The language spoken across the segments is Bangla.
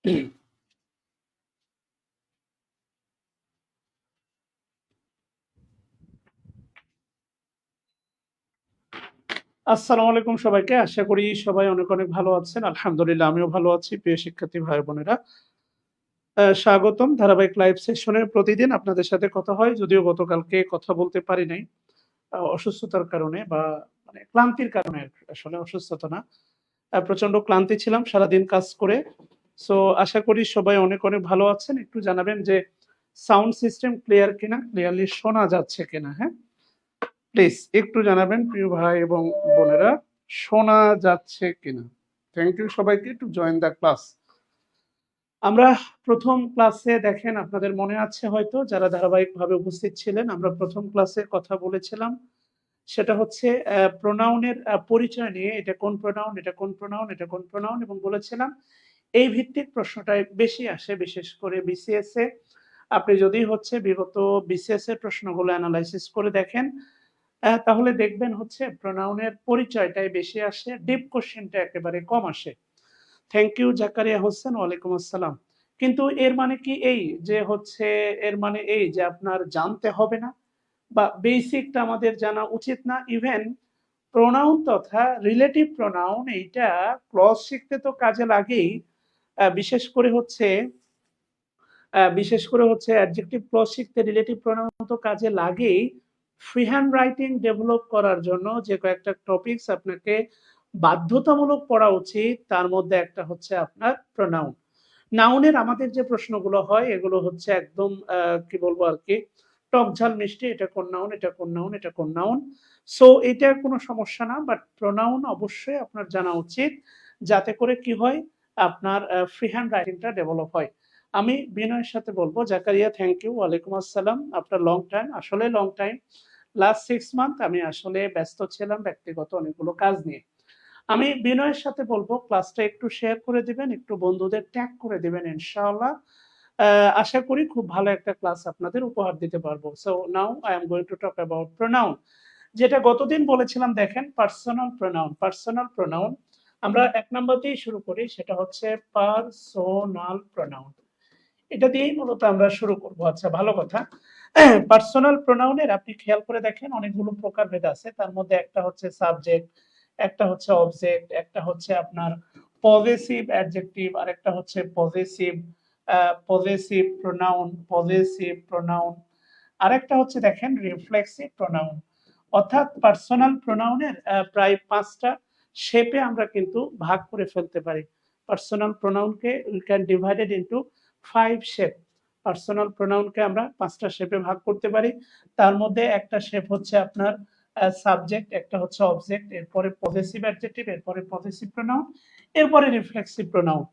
আসসালামু আলাইকুম সবাইকে। আশা করি সবাই অনেক, অনেক ভালো আছেন। আলহামদুলিল্লাহ আমিও ভালো আছি। প্রিয় শিক্ষার্থী ভাই-বোনেরা, স্বাগতম ধারাবাহিক লাইভ সেশনে। প্রতিদিন আপনাদের সাথে কথা হয়। যদিও গতকালকে কথা বলতে পারি নাই। অসুস্থতার কারণে বা মানে ক্লান্তির কারণে, আসলে অসুস্থতা না। প্রচন্ড ক্লান্তি ছিলাম সারাদিন কাজ করে। সো আশা করি সবাই অনেক, অনেক ভালো আছেন। একটু জানাবেন যে সাউন্ড সিস্টেম ক্লিয়ার কিনা? ক্লিয়ারলি শোনা যাচ্ছে কিনা? হ্যাঁ? প্লিজ একটু জানাবেন প্রিয় ভাই এবং বোনেরা, শোনা যাচ্ছে কিনা? থ্যাংক ইউ সবাইকে টু জয়েন দ্য ক্লাস। আমরা প্রথম ক্লাসে দেখেন, আপনাদের মনে আছে হয়তো যারা ধারাবাহিকভাবে উপস্থিত ছিলেন, আমরা প্রথম ক্লাসে কথা বলেছিলাম। সেটা হচ্ছে প্রোনাউনের পরিচয় নিয়ে। এটা কোন প্রোনাউন, এটা কোন প্রোনাউন, এটা কোন প্রোনাউন, এবং বলেছিলাম এই ভিত্তিক প্রশ্নটাই বেশি আসে, বিশেষ করে বিসিএস এ। আপনি যদি হচ্ছে বিগত বিসিএস এর প্রশ্নগুলো অ্যানালাইসিস করে দেখেন, তাহলে দেখবেন হচ্ছে প্রোনাউনের পরিচয়টাই বেশি আসে, ডিপ কোশ্চেনটা একেবারে কম আসে। থ্যাংক ইউ জাকারিয়া হোসেন, ওয়ালাইকুম আসসালাম। কিন্তু এর মানে কি এই যে হচ্ছে, এর মানে এই যে আপনার জানতে হবে না বা বেসিকটা আমাদের জানা উচিত না? ইভেন প্রোনাউন তথা রিলেটিভ প্রোনাউন এইটা ক্লজ শিখতে তো কাজে লাগেই। বিশেষ করে হচ্ছে অ্যাডজেক্টিভ ক্লজ শিখতে রিলেটিভ প্রোনাউন তো কাজে লাগেই। ফ্রি হ্যান্ড রাইটিং ডেভেলপ করার জন্য যে কয়েকটা টপিকস আপনাকে বাধ্যতামূলক পড়া উচিত, তার মধ্যে একটা হচ্ছে আপনার প্রোনাউন। নাউনের আমাদের যে প্রশ্নগুলো হয় এগুলো হচ্ছে একদম কি বলবো আর কি, টক ঝাল মিষ্টি, এটা কোন নাউন, এটা কোন নাউন, এটা কোন নাউন। সো এটা কোনো সমস্যা না, বাট প্রোনাউন অবশ্যই আপনার জানা উচিত, যাতে করে কি হয়, আপনার ফ্রি হ্যান্ড রাইটিংটা ডেভেলপ হয়। আমি বিনয়ের সাথে বলবো, জাকারিয়া থ্যাংক ইউ, ওয়ালাইকুম আসসালাম। আফটার লং টাইম, আসলে লং টাইম, লাস্ট 6 মান্থ আমি আসলে ব্যস্ত ছিলাম ব্যক্তিগত অনেকগুলো কাজ নিয়ে। আমি বিনয়ের সাথে বলবো ক্লাসটা একটু শেয়ার করে দিবেন, একটু বন্ধুদের ট্যাগ করে দিবেন, ইনশাআল্লাহ আশা করি খুব ভালো একটা ক্লাস আপনাদের উপহার দিতে পারবো। So now I am going to talk about pronoun. যেটা গতদিন বলেছিলাম, দেখেন পার্সোনাল প্রোনাউন। পার্সোনাল প্রোনাউন আমরা 1 নম্বর দিয়েই শুরু করি, সেটা হচ্ছে পার্সোনাল প্রোনাউন। এটা দিয়েই মূলত আমরা শুরু করব। আচ্ছা, ভালো কথা। পার্সোনাল প্রোনাউনের আপনি খেয়াল করে দেখেন অনেকগুলো প্রকারভেদ আছে। তার মধ্যে একটা হচ্ছে সাবজেক্ট, একটা হচ্ছে অবজেক্ট, একটা হচ্ছে আপনার পজেসিভ অ্যাডজেক্টিভ, আর একটা হচ্ছে পজেসিভ প্রোনাউন, পজেসিভ প্রোনাউন। আরেকটা হচ্ছে দেখেন রিফ্লেক্সিভ প্রোনাউন। অর্থাৎ পার্সোনাল প্রোনাউনের প্রায় 5টা শেপে আমরা কিন্তু ভাগ করে ফেলতে পারি। পার্সোনাল প্রোনাউনকে we can divided into 5 shape. Personal প্রোনাউনকে আমরা 5টা শেপে ভাগ করতে পারি। তার মধ্যে একটা শেপ হচ্ছে আপনার সাবজেক্ট, একটা হচ্ছে অবজেক্ট, এরপরে পজেসিভ অ্যাডজেক্টিভ, এরপরে পজেসিভ প্রোনাউন, এরপরে রিফ্লেক্সিভ প্রোনাউন।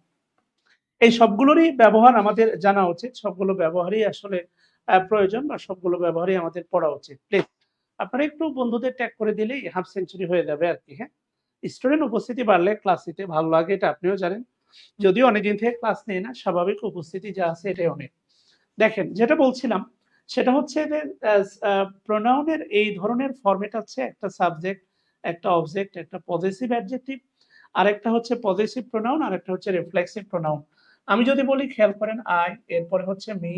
এই সবগুলোরই ব্যবহার আমাদের জানা উচিত। সবগুলো ব্যবহারই আসলে প্রয়োজন, বা সবগুলো ব্যবহারই আমাদের পড়া উচিত। প্লিজ আপনারা একটু বন্ধুদের ট্যাগ করে দিলেই হাফ সেঞ্চুরি হয়ে যাবে আর কি। হ্যাঁ, স্টুডেন্ট উপস্থিতি বাড়লে ক্লাস নিতে ভালো লাগে, এটা আপনিও জানেন। যদিও অনেকদিন থেকে ক্লাস নেই না, স্বাভাবিক উপস্থিতি যা আছে এটাই অনেক। দেখেন যেটা বলছিলাম, সেটা হচ্ছে যে প্রোনাউনের এই ধরনের ফরম্যাট আছে, একটা সাবজেক্ট, একটা অবজেক্ট, একটা পজেসিভ অ্যাডজেক্টিভ, আর একটা হচ্ছে পজেসিভ প্রোনাউন, আর একটা হচ্ছে রিফ্লেক্সিভ প্রোনাউন। আমি যদি বলি, খেয়াল করেন, আই, এরপরে হচ্ছে মি,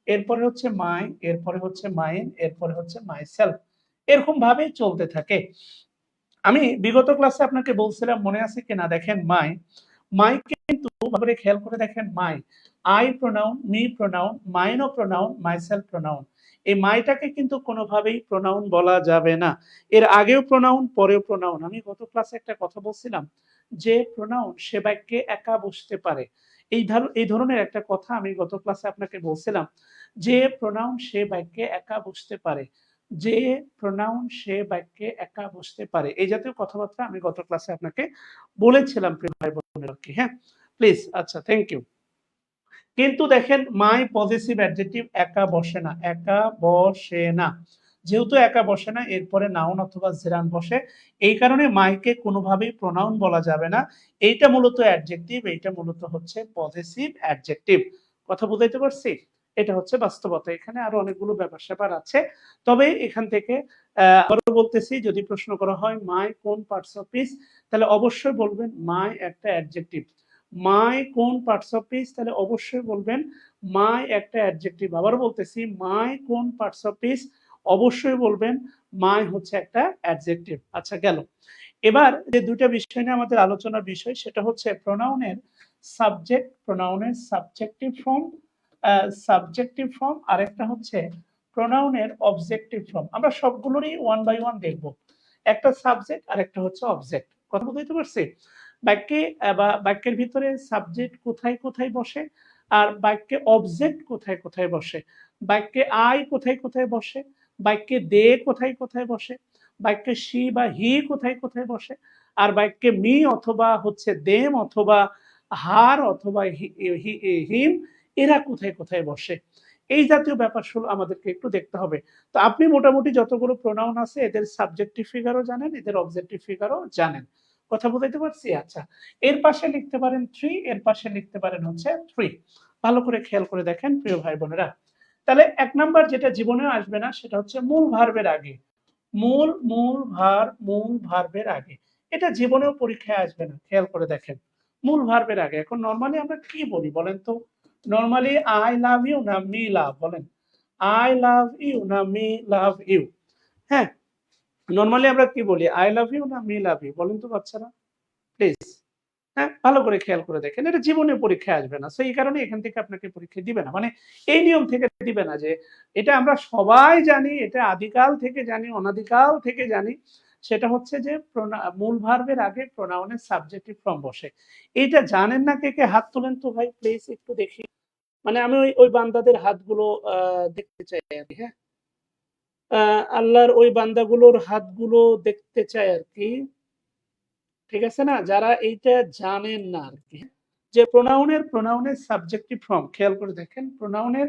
এরপরে হচ্ছে মাই, এরপরে হচ্ছে মাইন, এরপরে হচ্ছে মাইসেলফ, এরকম ভাবেই চলতে থাকে। আমি বিগত ক্লাসে আপনাকে বলছিলাম, মনে আছে কিনা দেখেন, মাই, মাই কিন্তু ভাবে খেয়াল করে দেখেন, my, I pronoun, me pronoun, মাইনও প্রোনাউন, মাইসেলফ প্রোনাউন। এই মাইটাকে কিন্তু কোনোভাবেই প্রোনাউন বলা যাবে না। এর আগেও প্রোনাউন, পরেও প্রোনাউন। আমি গত ক্লাসে একটা কথা বলছিলাম যে প্রোনাউন সে বাক্যে একা বসতে পারে। এই ধরনের একটা কথা আমি গত ক্লাসে আপনাকে বলছিলাম, যে প্রোনাউন সে বাক্যে একা বসতে পারে, যে প্রোনাউন সে বাক্যে একা বসতে পারে, এই জাতীয় কথাবার্তা আমি গত ক্লাসে আপনাকে বলেছিলাম প্রিয় ভাই বোনেরা কি। হ্যাঁ, প্লিজ। আচ্ছা, থ্যাংক ইউ। কিন্তু দেখেন, মাই পজেসিভ অ্যাডজেক্টিভ একা বসে না, একা বসে না। যেহেতু একা বসে না, এরপরে নাউন অথবা জিরান বসে। এই কারণে মাইকে কোনোভাবেই প্রোনাউন বলা যাবে না। এইটা মূলত অ্যাডজেক্টিভ, এইটা মূলত হচ্ছে পজেসিভ অ্যাডজেক্টিভ। কথা বুঝাইতে পারছি? এটা হচ্ছে বাস্তবতা। এখানে আরো অনেকগুলো ব্যাপার স্যাপার আছে। তবে এখান থেকে আবারও বলতেছি, যদি প্রশ্ন করা হয় মাই কোন পার্টস অফ স্পিচ, তাহলে অবশ্যই বলবেন মাই একটা অ্যাডজেক্টিভ। মাই কোন পার্টস অফ স্পিচ, তাহলে অবশ্যই বলবেন মাই একটা অ্যাডজেক্টিভ। আবার বলতেছি মাই কোন পার্টস অফ স্পিচ, অবশ্যই বলবেন মাই হচ্ছে একটা অ্যাডজেক্টিভ। আচ্ছা গেল। এবার যে দুইটা বিষয় নিয়ে আমাদের আলোচনার বিষয় সেটা হচ্ছে প্রোনাউনের সাবজেক্ট, প্রোনাউনের সাবজেক্টিভ ফর্ম, আরেকটা হচ্ছে প্রোনাউনের অবজেক্টিভ ফর্ম। আমরা সবগুলোরই ওয়ান বাই ওয়ান দেখব। একটা সাবজেক্ট আর একটা হচ্ছে অবজেক্ট। কথা বুঝতে পারছি? বাক্যে বা বাক্যের ভিতরে সাবজেক্ট কোথায় কোথায় বসে, আর বাক্যে অবজেক্ট কোথায় কোথায় বসে, বাক্যে আই কোথায় কোথায় বসে, বাক্যে দে কোথায় কোথায় বসে, বাক্যে সি বা হি কোথায় কোথায় বসে, আর বাক্যে মি অথবা হচ্ছে দেম অথবা হার অথবা হিম এরা কোথায় কোথায় বসে, এই জাতীয় ব্যাপার আমাদেরকে একটু দেখতে হবে। তো আপনি মোটামুটি যতগুলো প্রোনাউন আছে এদের সাবজেক্টিভ ফিগারও জানেন, এদের অবজেক্টিভ ফিগারও জানেন। কথা বুঝাইতে পারছি? আচ্ছা, এর পাশে লিখতে পারেন থ্রি, এর পাশে লিখতে পারেন হচ্ছে থ্রি। ভালো করে খেয়াল করে দেখেন প্রিয় ভাই বোনেরা। তাহলে এক নাম্বার যেটা জীবনেও আসবে না সেটা হচ্ছে মূল ভার্বের আগে। মূল ভার্বের আগে, এটা জীবনেও পরীক্ষায় আসবে না। খেয়াল করে দেখেন মূল ভার্বের আগে। এখন নরমালি আমরা কি বলি বলেন তো? নরমালি আই লাভ ইউ না মি লাভ? বলেন আই লাভ ইউ না মি লাভ ইউ? হ্যাঁ, নরমালি আমরা কি বলি? আই লাভ ইউ না মি লাভ ইউ? বলেন তো বাচ্চারা প্লিজ। হ্যাঁ, ভালো করে খেয়াল করে দেখেন, এটা জীবনে পরীক্ষায় আসবে না। সেই কারণে এখান থেকে আপনাকে পরীক্ষা দিবে না, মানে এই নিয়ম থেকে দিবে না যে এটা আমরা সবাই জানি, এটা আদিকাল থেকে জানি, অনাদিকাল থেকে জানি, সেটা হচ্ছে যে মূল ভার্বের আগে প্রোনাউনের সাবজেক্টিভ ফর্ম বসে। এইটা জানেন না কে কে? হাত তোলেন তো ভাই প্লিজ, একটু দেখি। মানে আমি ওই বান্দাদের হাতগুলো দেখতে চাই আর কি। হ্যাঁ, আল্লাহর ওই বান্দাগুলোর হাতগুলো দেখতে চাই আর কি। ঠিক আছে না? যারা এইটা জানেন না আর কি, যে প্রোনাউনের সাবজেক্টিভ ফর্ম খেয়াল করে দেখেন। প্রোনাউনের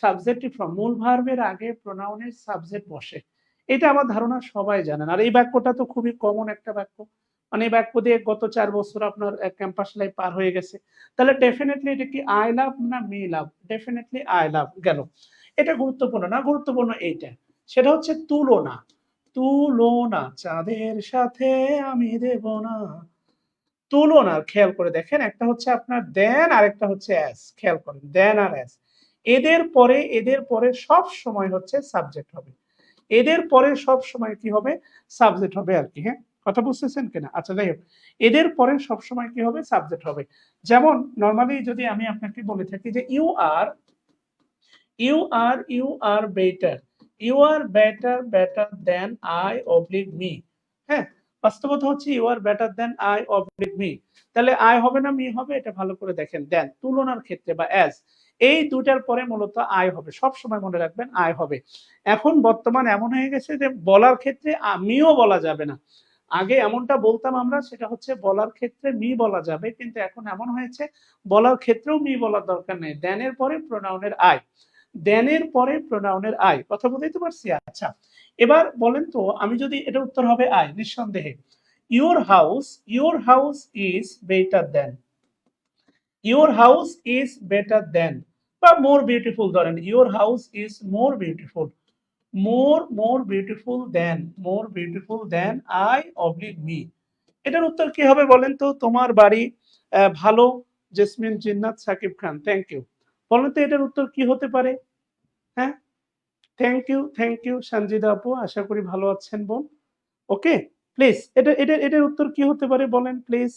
সাবজেক্টিভ ফর্ম, মূল ভার্বের আগে প্রোনাউনের সাবজেক্ট বসে, এটা আমার ধারণা সবাই জানেন। আর এই বাক্যটা তো খুবই কমন একটা বাক্য, মানে এই বাক্য দিয়ে গত 4 বছর আপনার ক্যাম্পাস লাইফ পার হয়ে গেছে। তাহলে ডেফিনেটলি এটা কি আই লাভ না me love? Definitely I love. গেল। এটা গুরুত্বপূর্ণ না? গুরুত্বপূর্ণ এইটা, সেটা হচ্ছে তুলনা। তুলনা চাঁদের সাথে আমি দেব না। তুলনা খেয়াল করে দেখেন, একটা হচ্ছে আপনার দেন আর একটা হচ্ছে অ্যাজ। খেয়াল করেন দেন আর অ্যাজ, এদের পরে সব সময় হচ্ছে সাবজেক্ট হবে। এদের পরে সব সময় কি হবে? সাবজেক্ট হবে আর কি। হ্যাঁ, কথা বুঝতেছেন কিনা? আচ্ছা যাই হোক, এদের পরে সব সময় কি হবে? সাবজেক্ট হবে। যেমন নরমালি যদি আমি আপনাকে বলে থাকি যে you are better, you are better than I oblique me. হ্যাঁ, বাস্তবতা হচ্ছে you are better than I oblique me. তাহলে আই হবে না মি হবে? এটা ভালো করে দেখেন। দেন তুলনার ক্ষেত্রে বা অ্যাজ, এই দুটার পরে মূলত আই হবে। সব সময় মনে রাখবেন আই হবে। এখন বর্তমান এমন হয়ে গেছে যে বলার ক্ষেত্রে আমিও বলা যাবে না। আগে এমনটা বলতাম আমরা, সেটা হচ্ছে বলার ক্ষেত্রে মি বলা যাবে, কিন্তু এখন এমন হয়েছে বলার ক্ষেত্রেও মি বলার দরকার নেই। দেনের পরে প্রোনাউনের আই, দেনের পরে প্রোনাউনের আই। কথা বুঝতে পারছি? আচ্ছা, এবার বলেন তো, আমি যদি এটা উত্তর হবে আই নিঃসন্দেহে। Your house is better than, your house is better than বা মোর বিউটিফুল, ধরেন your house is more beautiful, more beautiful than I oblique me. এটার উত্তর কি হবে বলেন তো? তোমার বাড়ি ভালো, জেসমিন জিন্নাত সাকিব খান, থ্যাংক ইউ। বলেন তো এটার উত্তর কি হতে পারে? হ্যাঁ, থ্যাংক ইউ সঞ্জিদা আপু, আশা করি ভালো আছেন বোন। ওকে, প্লিজ এটার উত্তর কি হতে পারে বলেন প্লিজ?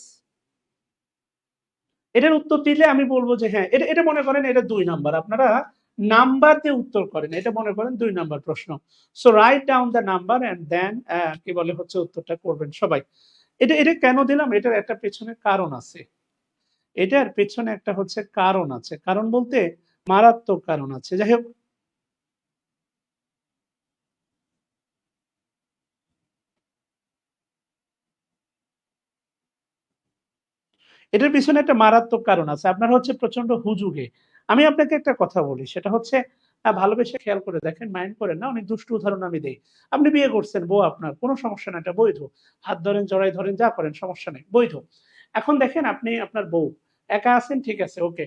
এটার উত্তর দিলে আমি বলবো যে হ্যাঁ, এটা মনে করেন এটা 2 নাম্বার। আপনারা নাম্বার দিয়ে উত্তর করেন, এটা মনে করেন 2 নাম্বার প্রশ্ন। So write down the number and then কি বলে হচ্ছে উত্তরটা করবেন সবাই। এটা কেন দিলাম? এটার একটা পেছনে কারণ আছে। এটার পেছনে একটা হচ্ছে কারণ আছে, কারণ বলতে মারাত্মক কারণ আছে। যাই হোক, এটার পিছনে একটা মারাত্মক কারণ আছে। আপনার হচ্ছে প্রচন্ড হুজুগে। আমি আপনাকে একটা কথা বলি, সেটা হচ্ছে ভালোবেসে খেয়াল করে দেখেন, মাইন্ড করেন না। অনেক দুষ্টু উদাহরণ আমি দেই। আপনি বিয়ে করছেন, বউ আপনার, কোনো সমস্যা না, এটা বৈধ। হাত ধরেন, জড়াই ধরেন, যা করেন সমস্যা নেই, বৈধ। এখন দেখেন আপনি আপনার বউ একা আছেন, ঠিক আছে, ওকে,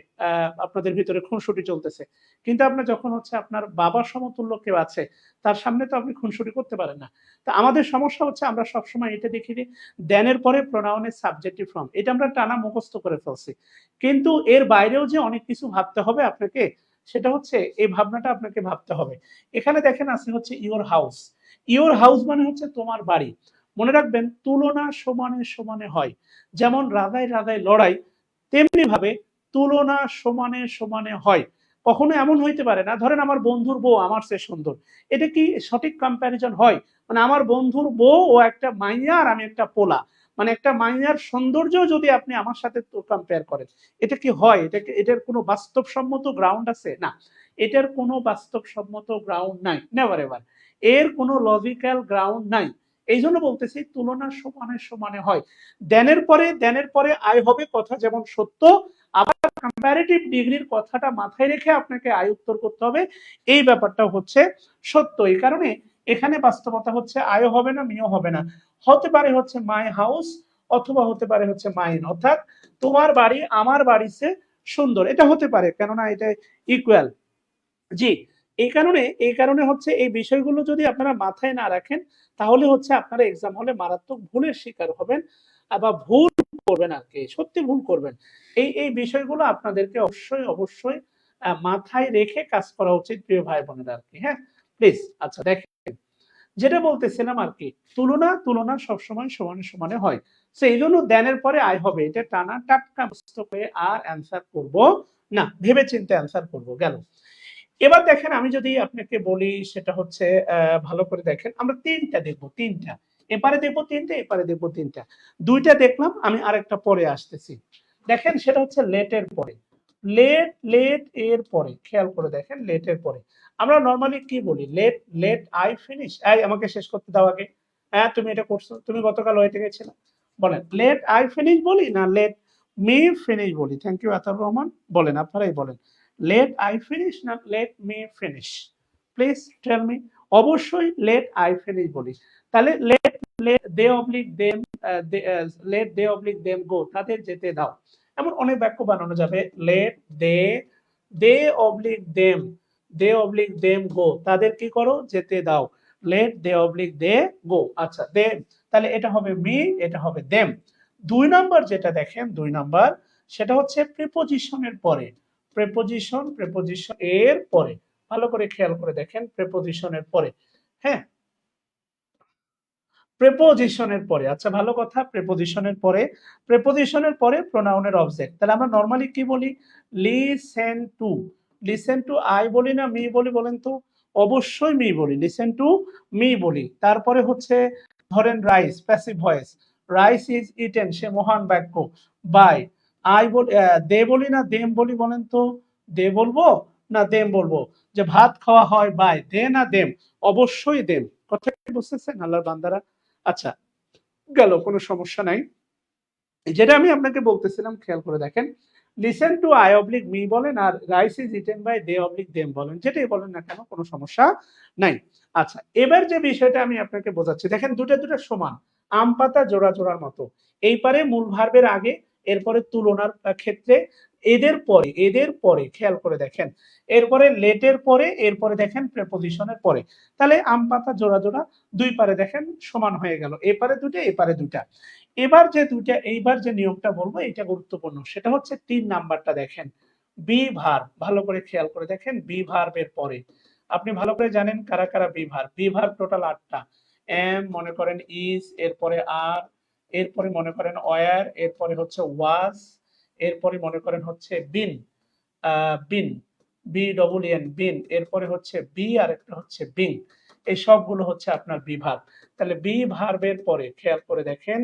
আপনাদের ভিতরে খুনসুটি চলতেছে, কিন্তু আপনার যখন হচ্ছে আপনার বাবার সমতুল্য কেউ আছে, তার সামনে তো আপনি খুনসুটি করতে পারেন না। তো আমাদের সমস্যা হচ্ছে আমরা সবসময় এটা দেখি যে দেনের পরে প্রোনাউনের সাবজেক্টিভ ফর্ম, এটা আমরা টানা মুখস্থ করে ফেলছি, কিন্তু এর বাইরেও যে অনেক কিছু ভাবতে হবে আপনাকে, সেটা হচ্ছে এই ভাবনাটা আপনাকে ভাবতে হবে। এখানে দেখেন আছে হচ্ছে ইওর হাউস। ইওর হাউস মানে হচ্ছে তোমার বাড়ি। মনে রাখবেন তুলনা সমানে সমানে হয়। যেমন রাধায় রাধায় লড়াই, তেমনি ভাবে তুলনা সমানে সমানে হয়। কখনো এমন হইতে পারে না, ধরেন আমার বন্ধুর বউ আমার চেয়ে সুন্দর, এটা কি সঠিক কম্প্যারিজন হয়? মানে আমার বন্ধুর বউ ও একটা মাইয়া আর আমি একটা পোলা, মানে একটা মাইয়ার সৌন্দর্য যদি আপনি আমার সাথে কম্পেয়ার করেন, এটা কি হয়? এটার কোনো বাস্তবসম্মত গ্রাউন্ড আছে? না, এটার কোনো বাস্তবসম্মত গ্রাউন্ড নাই, নেভার এভার। এর কোনো লজিক্যাল গ্রাউন্ড নাই। এই জন্য বলতেছি তুলনা সমানে সমানে হয়। দেনের পরে আয় হবে কথা যেমন সত্য, আবার কম্পারেটিভ ডিগ্রির কথাটা মাথায় রেখে আপনাকে আয় উত্তর করতে হবে, এই ব্যাপারটা হচ্ছে সত্য। এই কারণে এখানে বাস্তবতা হচ্ছে আয় হবে না, মিও হবে না, হতে পারে হচ্ছে মাই হাউস, অথবা হতে পারে হচ্ছে মাইন, অর্থাৎ তোমার বাড়ি আমার বাড়ি চেয়ে সুন্দর, এটা হতে পারে, কেননা এটা ইকুয়াল। জি, এই কারণে হচ্ছে এই বিষয়গুলো যদি আপনারা মাথায় না রাখেন, তাহলে হচ্ছে আপনারা এক্সাম হলে মারাত্মক ভুলের শিকার হবেন, বা ভুল করবেন আর কি, সত্যি ভুল করবেন। এই বিষয়গুলো আপনাদেরকে অবশ্যই অবশ্যই মাথায় রেখে কাজ করা উচিত প্রিয় ভাই বোনেরা আর কি। হ্যাঁ, প্লিজ। আচ্ছা দেখেন, যেটা বলতেছিলাম আর কি, তুলনা তুলনা সবসময় সমানে সমানে হয়। তো এই জন্য দেনের পরে আয় হবে, এটা টানা টাটকা মুখস্থ করে আর অ্যান্সার করব না, ভেবে চিন্তে অ্যান্সার করব। গেল। এবার দেখেন আমি যদি আপনাকে বলি, সেটা হচ্ছে ভালো করে দেখেন, আমরা তিনটা দেখবো, তিনটা, এপারে দেখবো তিনটা, এপারে দেখবো তিনটা, দুইটা দেখলাম, আমি আরেকটা পরে আসতেছি। দেখেন সেটা হচ্ছে লেটের পরে, লেট এর পরে, খেয়াল করে দেখেন, লেটের পরে আমরা নর্মালি কি বলি? Let let I finish. এই আমাকে শেষ করতে দাও আগে। হ্যাঁ, তুমি এটা করছো, তুমি গতকাল ওইটা গেছিলে, বলেন লেট আই ফিনিশ বলি না লেট মি ফিনিশ বলি? থ্যাংক ইউ আতাউর রহমান, বলেন, আপনারাই বলেন, লেট আই ফিনিশ না let me finish? Please tell me. অবশ্যই লেট আই ফিনিশ বলি। তাহলে let let they oblique them, let they oblique them go, তাদের যেতে দাও। এমন অনেক বাক্য বানানো যাবে, let they, they oblique them, they oblique them go, তাদের কি করো? যেতে দাও। Let they oblique they go. আচ্ছা দেম, তাহলে এটা হবে মি, এটা হবে দেম। দুই নাম্বার যেটা দেখেন, দুই নাম্বার, সেটা হচ্ছে প্রিপোজিশনের পরে, প্রেপোজিশন এর পরে, ভালো করে খেয়াল করে দেখেন, প্রেপোজিশনের পরে। হ্যাঁ, প্রেপোজিশনের পরে, আচ্ছা ভালো কথা, প্রেপোজিশনের পরে প্রোনাউনের অবজেক্ট। তাহলে আমরা নরমালি কি বলি? Listen to, listen to I বলি না মি বলি বলেন তো? অবশ্যই মি বলি, লিসেন টু মি বলি। তারপরে হচ্ছে ধরেন rice, passive voice, rice is eaten, সে মহান বাক্য, বাই। আই বলি, দে বলি না দেম বলি বলেন তো? দে বলবো না দেম বলবো? যে ভাত খাওয়া হয় বাই, দে না দেম? অবশ্যই দেম। কথা কি বুঝতেছেন আল্লাহর বান্দারা? আচ্ছা, গেল, কোনো সমস্যা নাই। যেটা আমি আপনাকে বলতেছিলাম, খেয়াল করে দেখেন, listen to I oblique me বলেন, আর rice is eaten by they oblique them বলেন, যেটাই বলেন না কেন, কোনো সমস্যা নাই। আচ্ছা, এবার যে বিষয়টা আমি আপনাকে বোঝাচ্ছি, দেখেন দুটা দুটা সমান, আম পাতা জোড়া জোড়ার মতো। এই পারে মূল ভার্বের আগে, এরপরে তুলনার ক্ষেত্রে, এদের পরে খেয়াল করে দেখেন, এরপরে লেটের পরে, এরপরে দেখেন প্রেপোজিশনের পরে। তাহলে আম পাতা জোড়া জোড়া, দুই পারে দেখেন সমান হয়ে গেল, এপারে দুটা এপারে দুটা। এইবার যে নিয়মটা বলবো এটা গুরুত্বপূর্ণ, সেটা হচ্ছে 3 নাম্বারটা দেখেন, বি ভার্ব। ভালো করে খেয়াল করে দেখেন, বি ভার্বের পরে, আপনি ভালো করে জানেন কারা কারা বি ভার্ব টোটাল 8টা। এম, মনে করেন ইজ, এরপরে আর, এরপরে মনে করেন ওয়্যার, এরপরে হচ্ছে ওয়াজ, এরপরে মনে করেন হচ্ছে বিন, বিন, বি ডবল এন, বিন, এরপরে হচ্ছে বি, আর একটা হচ্ছে বিং। এই সবগুলো হচ্ছে আপনার বি ভার্ব। তাহলে বি ভার্বের পরে খেয়াল করে দেখেন,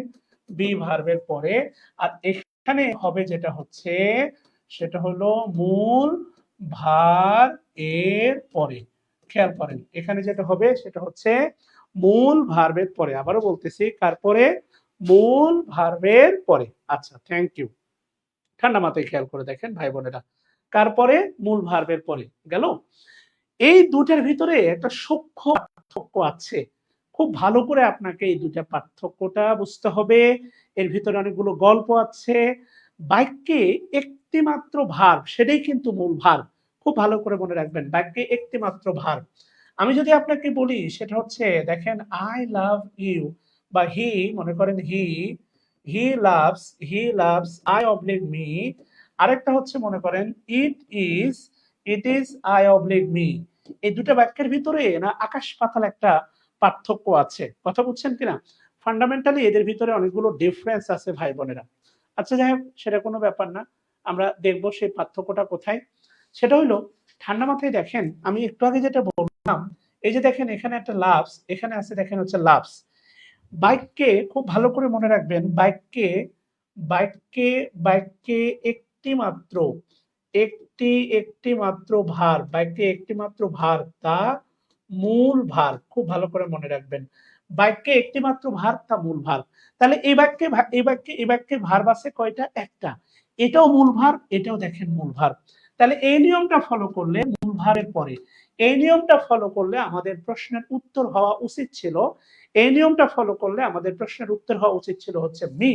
বি ভার্বের পরে, আর এখানে হবে যেটা হচ্ছে, সেটা হলো মূল ভার এর পরে। খেয়াল করেন এখানে যেটা হবে সেটা হচ্ছে মূল ভার্বের পরে। আবারও বলতেছি, কার পরে? মূল ভার্বের পরে। আচ্ছা, থ্যাংক ইউ। ঠান্ডা মাথায় খেয়াল করে দেখেন ভাই বোনেরা, কার পরে? মূল ভার্বের পরে। গেল। এই দুটার ভিতরে একটা সূক্ষ্ম পার্থক্য আছে, খুব ভালো করে আপনাকে এই দুটা পার্থক্যটা বুঝতে হবে। এর ভিতরে অনেকগুলো গল্প আছে, বাক্যে একটি মাত্র ভার্ব, সেটাই কিন্তু মূল ভার্ব। খুব ভালো করে মনে রাখবেন, বাক্যে একটি মাত্র ভার্ব। আমি যদি আপনাকে বলি সেটা হচ্ছে দেখেন আই লাভ ইউ, বা হি, মনে করেন he loves I oblique me. আরেকটা হচ্ছে মনে করেন it is I oblique me. এই দুটো বাক্যের ভিতরে না আকাশ পাতাল একটা পার্থক্য আছে, কথা বুঝছেন কিনা? ফান্ডামেন্টালি এদের ভিতরে অনেকগুলো ডিফারেন্স আছে ভাই বোনেরা। আচ্ছা যাই হোক, সেটা কোনো ব্যাপার না, আমরা দেখবো সেই পার্থক্যটা কোথায়। সেটা হইলো ঠান্ডা মাথায় দেখেন, আমি একটু আগে যেটা বললাম, এই যে দেখেন এখানে একটা লাভস, এখানে আছে দেখেন হচ্ছে লাভস। বাক্যে খুব ভালো করে মনে রাখবেন, বাক্যে বাক্যে বাক্যে একটি মাত্র একটি একটি মাত্র ভার, বাক্যে একটি মাত্র ভার, তা মূল ভার। খুব ভালো করে মনে রাখবেন, বাক্যে একটি মাত্র ভার, তা মূল ভার। তাহলে এই বাক্যে ভার্ব আছে কয়টা? একটা। এটাও মূল ভার, এটাও দেখেন মূল ভার। তাহলে এই নিয়মটা ফলো করলে মূল ভারের পরে, এই নিয়মটা ফলো করলে আমাদের প্রশ্নের উত্তর হওয়া উচিত ছিল, এই নিয়মটা ফলো করলে আমাদের প্রশ্নের উত্তর হওয়া উচিত ছিল হচ্ছে মি।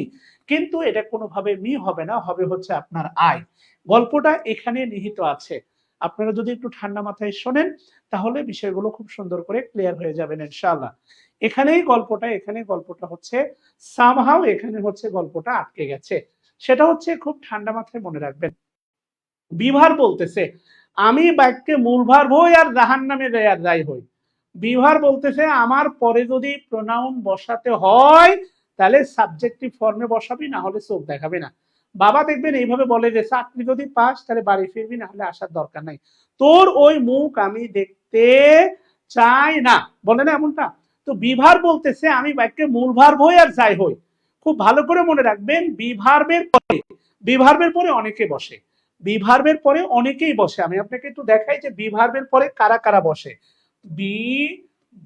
কিন্তু এটা কোনোভাবে মি হবে না, হবে হচ্ছে আপনার আই। গল্পটা এখানে নিহিত আছে। আপনারা যদি একটু ঠান্ডা মাথায় শোনেন তাহলে বিষয়গুলো খুব সুন্দর করে ক্লিয়ার হয়ে যাবেন ইনশাআল্লাহ। এখানে গল্পটা হচ্ছে সামহাও, এখানে হচ্ছে গল্পটা আটকে গেছে। সেটা হচ্ছে খুব ঠান্ডা মাথায় মনে রাখবেন। বিভার বলতেছে আমি বাক্যে মূল ভার্ব হই আর জাহান্নামে যাই আর যাই হই। বিভার বলতেছে আমার পরে যদি প্রোনাউন বসাতে হয় তাহলে সাবজেক্টিভ ফর্মে বসাবি, না হলে চোখ দেখাবি না। বাবা দেখবেন এইভাবে বলে যে চাকরি যদি পাস তাহলে বাড়ি ফিরবি, না হলে আসার দরকার নাই, তোর ওই মুখ আমি দেখতে চাই না, বলে না এমনটা? তো বিভার বলতেছে আমি বাক্যে মূল ভার্ব হই আর যাই হই। খুব ভালো করে মনে রাখবেন, বিভার্বের পরে অনেকে বসে, বিভার্বের পরে অনেকেই বসে। আমি আপনাকে একটু দেখাই যে বিভার্বের পরে কারা কারা বসে। বি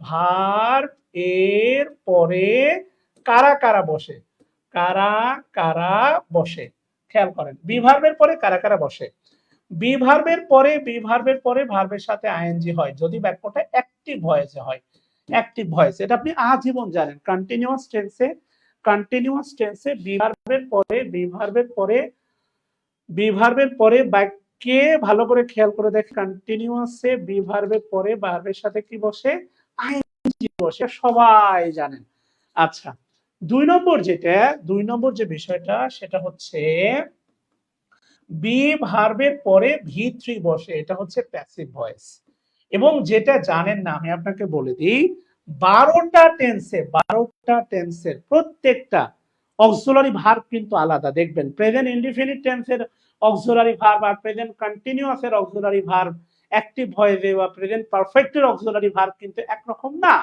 ভার্ব এর পরে কারা কারা বসে, কারা কারা বসে, খেয়াল করেন বিভার্বের পরে কারা কারা বসে। বিভার্বের পরে ভার্বের সাথে আইএনজি হয় যদি বাক্যটা অ্যাক্টিভ ভয়েসে হয়। অ্যাক্টিভ ভয়েস এটা আপনি আজীবন জানেন, কন্টিনিউয়াস টেন্সে বিভার্বের পরে বাক্যে ভালো করে খেয়াল করে দেখ, কন্টিনিউয়াসে বিভার্বের পরে ভার্বের সাথে কি বসে? আইএনজি বসে, সবাই জানেন। আচ্ছা, দুই নম্বর যে বিষয়টা সেটা হচ্ছে বি ভার্বের পরে ভি3 বসে, এটা হচ্ছে প্যাসিভ ভয়েস। এবং যেটা জানেন না আমি আপনাকে বলে দিই, 12টা টেন্সের প্রত্যেকটা অক্সিলারি ভার্ব কিন্তু আলাদা। দেখবেন প্রেজেন্ট ইনডিফিনিট টেন্সের অক্সিলারি ভার্ব আর প্রেজেন্ট কন্টিনিউয়াসের অক্সিলারি ভার্ব, অ্যাক্টিভ ভয়েসে বা প্রেজেন্ট পারফেক্টের অক্সিলারি ভার্ব কিন্তু একরকম না,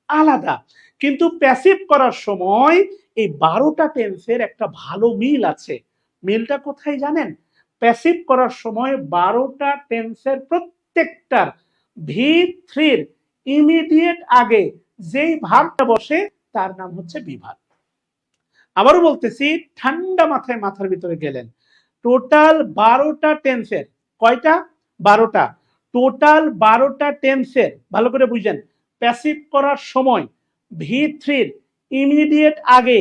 আলাদা। কিন্তু প্যাসিভ করার সময় এই 12টা টেন্সের একটা ভালো মিল আছে। মিলটা কোথায় জানেন? প্যাসিভ করার সময় 12টা টেন্সের প্রত্যেকটার ভি3 ইমিডিয়েট আগে যেই ভার্বটা বসে তার নাম হচ্ছে বিভার। আবারও বলতেছি, ঠান্ডা মাথায় মাথার ভিতরে গেলেন, টোটাল 12টা টেন্সের, কয়টা? 12টা। টোটাল 12টা টেন্সের ভালো করে বুঝেন, প্যাসিভ করার সময় ভি3 ইমিডিয়েট আগে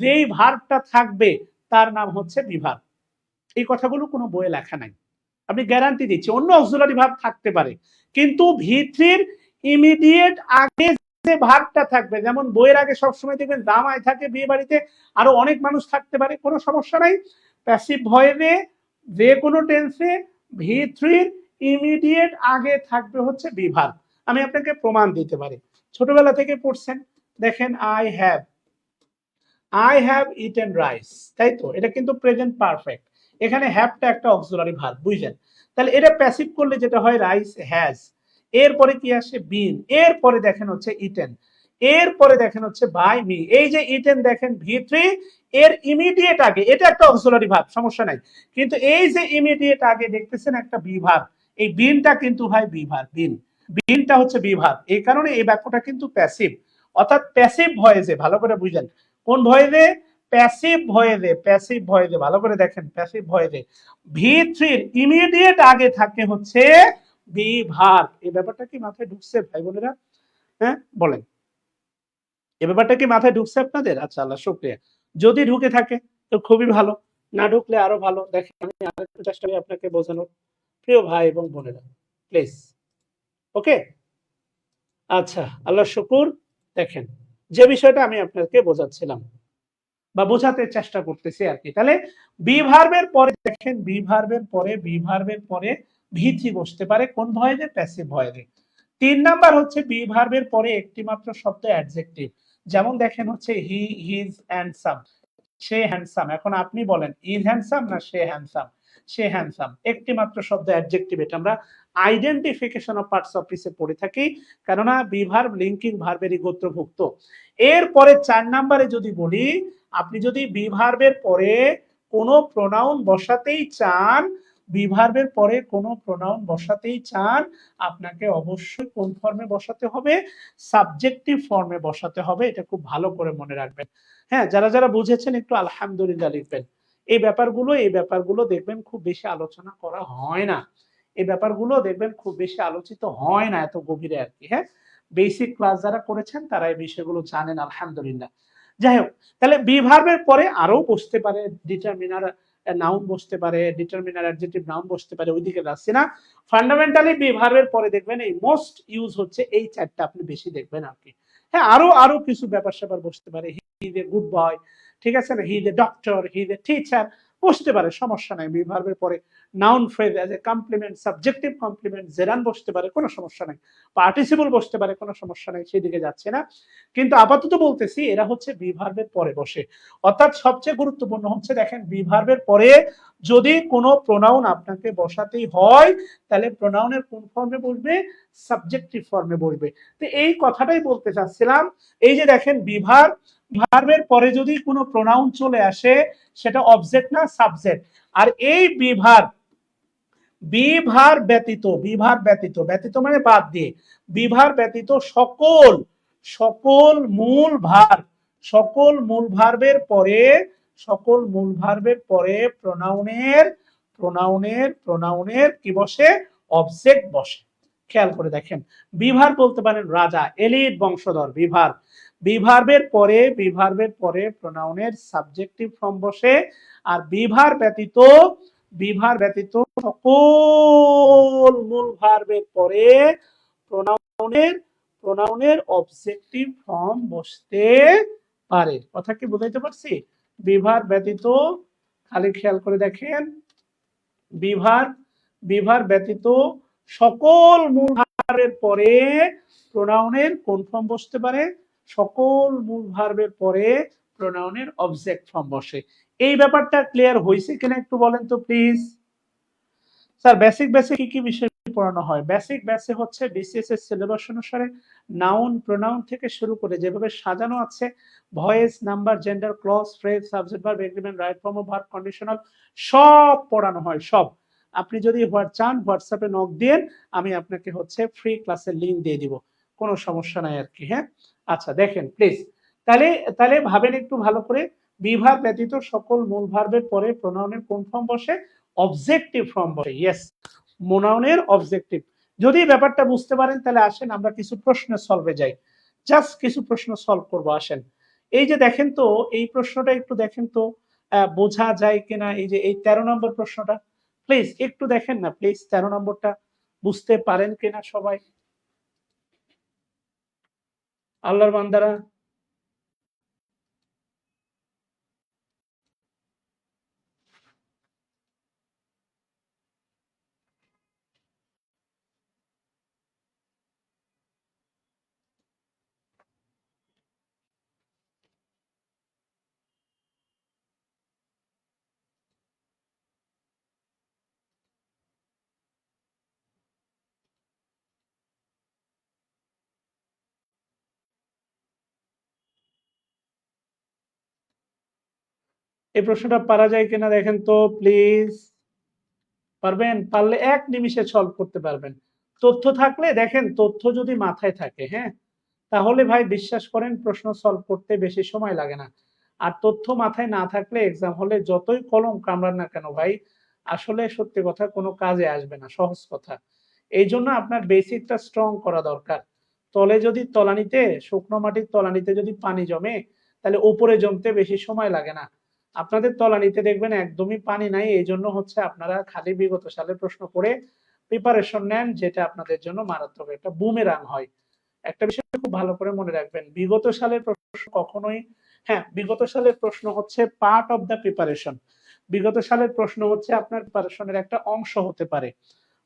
যেই ভার্বটা থাকবে তার নাম হচ্ছে বিভার। এই কথাগুলো কোনো বইয়ে লেখা নাই, আমি গ্যারান্টি দিচ্ছি। অন্য অক্সিলারি ভার্ব থাকতে পারে, কিন্তু ভি3 ইমিডিয়েট আগে যে ভার্বটা থাকবে, যেমন বইয়ের আগে সবসময় দেখবেন জামাই থাকে, বিয়ে বাড়িতে আরো অনেক মানুষ থাকতে পারে, কোনো সমস্যা নাই। প্যাসিভ ভয়েসে যে কোনো টেন্সে ভি3 ইমিডিয়েট আগে থাকবে হচ্ছে বিভার। আমি আপনাকে প্রমাণ দিতে পারি, ছোটবেলা থেকে পড়ছেন, দেখেন আই হ্যাভ ইটেন রাইস, তাই তো? এটা কিন্তু প্রেজেন্ট পারফেক্ট, এখানে হ্যাভটা একটা অক্সিলারি ভার্ব, বুঝলেন? তাহলে এটা প্যাসিভ করলে যেটা হয় রাইস হ্যাজ, এরপরে কি আসে? বিন, এরপরে দেখেন হচ্ছে ইটেন, এরপরে দেখেন হচ্ছে বাই মি। এই যে ইটেন দেখেন ভি3 এর ইমিডিয়েট আগে, এটা একটা অক্সিলারি ভার্ব, সমস্যা নাই, কিন্তু এই যে ইমিডিয়েট আগে দেখতেছেন একটা বি ভার্ব, এই বিনটা কিন্তু হয় বি ভার্ব, বিনটা হচ্ছে বি ভার্ব। এই কারণে এই বাক্যটা কিন্তু প্যাসিভ, অর্থাৎ প্যাসিভ ভয়েসে, ভালো করে বুঝলেন কোন ভয়েসে? প্যাসিভ ভয়েসে ভালো করে দেখেন, প্যাসিভ ভয়েসে ভি3 ইমিডিয়েট আগে থাকে হচ্ছে বি ভার্ব। এই ব্যাপারটা কি মাথায় ঢুকছে ভাই বোনেরা? হ্যাঁ বলেন, এই ব্যাপারটা কি মাথায় ঢুকছে আপনাদের? আচ্ছা, আল্লাহ শুকরিয়া। যদি ঢুকে থাকে তো খুবই ভালো, না ঢুকলে আরো ভালো। দেখেন আমি আরেকটু চেষ্টা করি আপনাকে বোঝানোর, প্রিয় ভাই এবং বোনেরা, প্লিজ। ওকে, আচ্ছা, আল্লাহ শুকুর। দেখেন যে বিষয়টা আমি আপনাকে বোঝাচ্ছিলাম বা বোঝাতে চেষ্টা করতেছি আর কি। তাহলে বি ভার্বের পরে দেখেন, বি ভার্বের পরে ভি3 বসতে পারে কোন ভয়েসে? প্যাসিভ ভয়েসে। 3 নাম্বার হচ্ছে বি ভার্বের পরে একটি মাত্র শব্দ অ্যাডজেক্টিভ। যেমন দেখেন হচ্ছে হি, হিজ হ্যান্ডসাম, সে হ্যান্ডসাম। এখন আপনি বলেন ইজ হ্যান্ডসাম না সে হ্যান্ডসাম? সে হ্যান্ডসাম। একটি মাত্র শব্দ অ্যাডজেক্টিভ, এটা আমরা আইডেন্টিফিকেশন অফ পার্টস অফ স্পিচে পড়ে থাকি, কেননা বি ভার্ব লিঙ্কিং ভার্বেরই গোত্রভুক্ত। এরপরে 4 নাম্বারে যদি বলি, আপনি যদি বি ভার্বের পরে কোনো প্রোনাউন বসাতেই চান, বি ভার্বের পরে কোনো প্রোনাউন বসাতেই চান, আপনাকে অবশ্যই কোন ফর্মে বসাতে হবে? সাবজেক্টিভ ফর্মে বসাতে হবে। এটা খুব ভালো করে মনে রাখবেন। হ্যাঁ, যারা যারা বুঝেছেন একটু আলহামদুলিল্লাহ লিখবেন। এই ব্যাপারগুলো দেখবেন খুব বেশি আলোচনা করা হয় না, এই ব্যাপারগুলো দেখবেন খুব বেশি আলোচিত হয় না এত গভীরে আর কি। হ্যাঁ, বেসিক ক্লাস যারা করেছেন তারা এই বিষয়গুলো জানেন আলহামদুলিল্লাহ। যাই হোক, তাহলে বি ভার্বের পরে আরো বসতে পারে ডিটারমিনার নাউন, বসতে পারে ডিটারমিনার অ্যাডজেক্টিভ নাউন, বসতে পারে, ওইদিকে যাচ্ছে না। ফান্ডামেন্টালি বি ভার্বের পরে দেখবেন এই মোস্ট ইউজ হচ্ছে এই চারটা আপনি বেশি দেখবেন আর কি। হ্যাঁ, আরো আরো কিছু ব্যাপার স্যাপার বসতে পারে, হি ইজ এ গুড বয়, ঠিক আছে না, he is a doctor, he is a teacher, বসতে পারে, সমস্যা নাই। বি ভার্বের পরে noun phrase as a complement, subjective complement, gerund বসতে পারে, কোনো সমস্যা নাই। পার্টিসিপল বসতে পারে, কোনো সমস্যা নাই, সেদিকে যাচ্ছে না। কিন্তু আপাতত বলতেছি এরা হচ্ছে বি ভার্বের পরে বসে। অর্থাৎ সবচেয়ে গুরুত্বপূর্ণ হচ্ছে দেখেন, বি ভার্বের পরে যদি কোনো প্রোনাউন আপনাকে বসাতেই হয়, তাহলে প্রোনাউনের কোন ফর্মে বসবে? সাবজেক্টিভ ফর্মে বসবে। তো এই কথাটাই বলতে চাচ্ছিলাম। এই যে দেখেন বি ভার্বের পরে যদি কোনো প্রোনাউন চলে আসে, সেটা অবজেক্ট না সাবজেক্ট। আর এই বিভার ব্যতীত, ব্যতীত মানে বাদ দিয়ে, বিভার ব্যতীত সকল সকল মূল ভার, সকল মূল ভার্বের পরে প্রোনাউনের কি বসে? অবজেক্ট বসে। খেয়াল করে দেখেন, বিভার বলতে পারেন রাজা, এলিট বংশধর, বিভার্বের পরে প্রোনাউনের সাবজেক্টিভ ফর্ম বসে। আর বিভার ব্যতীত সকল মূল ভার্বের পরে প্রোনাউনের অবজেক্টিভ ফর্ম বসতে পারে। কথা কি বুঝাইতে পারছি? বিভার ব্যতীত, খালি খেয়াল করে দেখেন, বিভার ব্যতীত সকল মূল ভার্বের পরে প্রোনাউনের কোন ফর্ম বসতে পারে? সকল মূল ভার্বের পরে প্রোনাউনের অবজেক্ট ফর্ম বসে। এই ব্যাপারটা ক্লিয়ার হয়েছে কিনা একটু বলেন তো প্লিজ। স্যার বেসিক কি কি বিষয় পড়ানো হয়? বেসে হচ্ছে বিসিএস এর সিলেবাস অনুসারে নাউন প্রোনাউন থেকে শুরু করে যেভাবে সাজানো আছে, voice, number, gender, clause, phrase, subject, verb, agreement, right form, verb, conditional, সব পড়ানো হয় সব। আপনি যদি চান হোয়াটসঅ্যাপে নক দেন, আমি আপনাকে হচ্ছে ফ্রি ক্লাসের লিংক দিয়ে দিব, কোনো সমস্যা নাই আর কি। হ্যাঁ, আচ্ছা দেখেন প্লিজ, তাহলে তাহলে ভাবেন একটু ভালো করে, বিভার ব্যতীত সকল মূল ভার্বের পরে প্রোনাউনের কোন ফর্ম বসে? অবজেক্টিভ ফর্ম বসে। ইয়েস, প্রোনাউনের অবজেক্টিভ। যদি ব্যাপারটা বুঝতে পারেন তাহলে আসেন আমরা কিছু প্রশ্ন সলভে যাই, জাস্ট কিছু প্রশ্ন সলভ করব। আসেন, এই যে দেখেন তো, এই প্রশ্নটা একটু দেখেন তো বোঝা যায় কিনা। এই যে এই 13 নম্বর প্রশ্নটা প্লিজ একটু দেখেন না প্লিজ, 13 নম্বরটা বুঝতে পারেন কিনা সবাই, আল্লাহর বান্দারা? এই প্রশ্নটা পারা যায় কিনা দেখেন তো প্লিজ। পারবেন? পারলে এক নিমিষে সলভ করতে পারবেন। তথ্য থাকলে দেখেন, তথ্য যদি মাথায় থাকে, হ্যাঁ, তাহলে ভাই বিশ্বাস করেন প্রশ্ন সলভ করতে বেশি সময় লাগে না। আর তথ্য মাথায় না থাকলে এক্সাম হলে যতই কলম কামড়ান না কেন ভাই, আসলে সত্যি কথা কোনো কাজে আসবে না, সহজ কথা। এই জন্য আপনার বেসিকটা স্ট্রং করা দরকার। তলে যদি তলানিতে, শুকনো মাটির তলানিতে যদি পানি জমে, তাহলে উপরে জমতে বেশি সময় লাগে না। আপনাদের তলানিতে দেখবেন একদমই পানি নাই, এই জন্য হচ্ছে আপনারা খালি বিগত সালের প্রশ্ন করে প্রিপারেশন নেন, যেটা আপনাদের জন্য মারাত্মক একটা বুমেরাং হয়। একটা বিষয় খুব ভালো করে মনে রাখবেন, বিগত সালের প্রশ্ন কখনোই, হ্যাঁ বিগত সালের প্রশ্ন হচ্ছে পার্ট অফ দ্য প্রিপারেশন, বিগত সালের প্রশ্ন হচ্ছে আপনার প্রিপারেশনের একটা অংশ হতে পারে,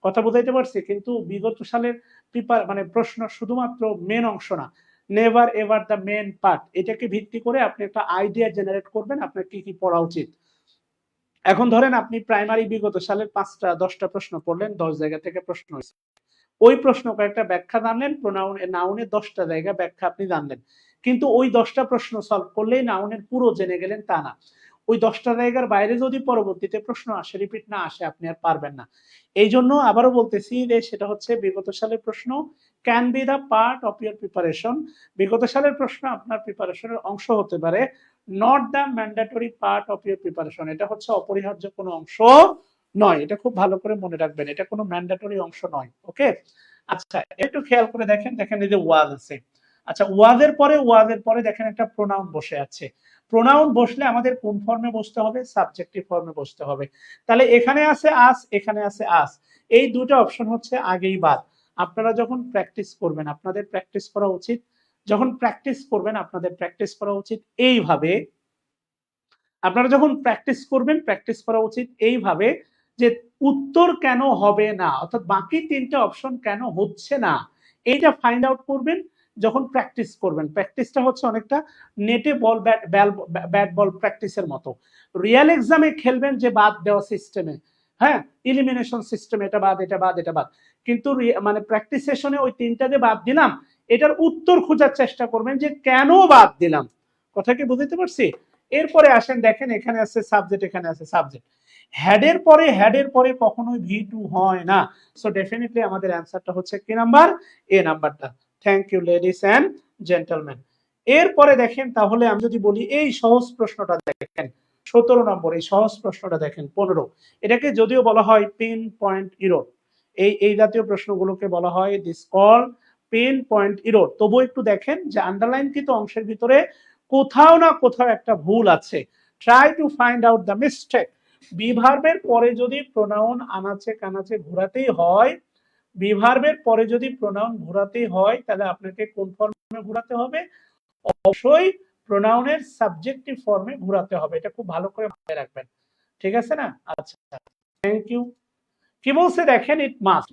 কথা বুঝাইতে পারছি, কিন্তু বিগত সালের মানে প্রশ্ন শুধুমাত্র মেন অংশ না, never ever the main part. এটাকে ভিত্তি করে আপনি একটা আইডিয়া জেনারেট করবেন আপনার কি কি পড়া উচিত। এখন ধরেন আপনি প্রাইমারি বিগত সালের 5টা 10টা প্রশ্ন পড়লেন, 10 জায়গা থেকে প্রশ্ন হয়েছে, ওই প্রশ্ন কয়েকটা ব্যাখ্যা জানলেন, প্রোনাউন নাউনের 10টা জায়গা ব্যাখ্যা আপনি জানলেন, কিন্তু ওই 10টা প্রশ্ন সলভ করলেই নাউনের পুরো জেনে গেলেন তা না। ওই 10টা জায়গার বাইরে যদি পরবর্তীতে প্রশ্ন আসে, রিপিট না আসে, আপনি আর পারবেন না। এই জন্য আবারও বলতেছি যে সেটা হচ্ছে বিগত সালের প্রশ্ন can be the part of your preparation, বিগত সালের প্রশ্ন আপনার প্রিপারেশনের অংশ হতে পারে, not the mandatory part of your preparation. এটা হচ্ছে অপরিহার্য কোনো অংশ নয়, এটা খুব ভালো করে মনে রাখবেন, এটা কোনো ম্যান্ডেটরি অংশ নয়। ওকে, আচ্ছা একটু খেয়াল করে দেখেন, দেখেন এই যে ওয়াজ আছে, আচ্ছা ওয়াজের পরে দেখেন একটা প্রোনাউন বসে আছে, প্রোনাউন বসলে আমাদের কোন ফর্মে বসতে হবে? সাবজেক্টিভ ফর্মে বসতে হবে। তাহলে এখানে আছে আস, এখানে আছে আস, এই দুটো অপশন হচ্ছে আগেই বাদ। আপনারা যখন প্র্যাকটিস করবেন, আপনাদের প্র্যাকটিস করা উচিত, যখন প্র্যাকটিস করবেন আপনাদের প্র্যাকটিস করা উচিত এইভাবে, আপনারা যখন প্র্যাকটিস করবেন প্র্যাকটিস করা উচিত এইভাবে যে উত্তর কেন হবে না, অর্থাৎ বাকি 3টে অপশন কেন হচ্ছে না, এইটা ফাইন্ড আউট করবেন যখন প্র্যাকটিস করবেন। প্র্যাকটিসটা হচ্ছে অনেকটা নেটে বল ব্যাট বল প্র্যাকটিসের মতো। রিয়েল এক্সামে খেলবেন যে বাদ দেওয়া সিস্টেমে, হ্যাঁ ইলিমিনেশন সিস্টেম, এটা বাদ এটা বাদ এটা বাদ, কিন্তু মানে প্র্যাকটিস সেশনে ওই 3টা যে বাদ দিলাম এটার উত্তর খোঁজার চেষ্টা করবেন যে কেন বাদ দিলাম। কথা কি বুঝতে পারছি? এরপরে আসেন দেখেন এখানে আছে সাবজেক্ট, এখানে আছে সাবজেক্ট, হেডের পরে কখনোই V2 হয় না। সো ডেফিনেটলি আমাদের অ্যান্সারটা হচ্ছে কি নাম্বার? এ নাম্বারটা। Thank you ladies and gentleman. এরপরে দেখেন, তাহলে আমি যদি বলি এই সহজ প্রশ্নটা দেখেন 17 নম্বর, এই সহজ প্রশ্নটা দেখেন 15, এটাকে যদিও বলা হয় পিন পয়েন্ট ইরোর, এই জাতীয় প্রশ্নগুলোকে বলা হয় this call pin point error. তবু একটু দেখেন যে আন্ডারলাইনকৃত অংশের ভিতরে কোথাও না কোথাও একটা ভুল আছে, try to find out the mistake. বিভার্বের পরে যদি প্রোনাউন আনাচে কানাচে ঘোরাতেই হয়, বিভার্বের পরে যদি প্রোনাউন ঘোরাতেই হয়, তাহলে আপনাকে কোন ফর্মে ঘোরাতে হবে? অবশ্যই প্রোনাউনের সাবজেক্টিভ ফর্মে ঘোরাতে হবে, এটা খুব ভালো করে মাথায় রাখবেন, ঠিক আছে না? আচ্ছা থ্যাংক ইউ। কি বলছে দেখেন, ইট মাস্ট,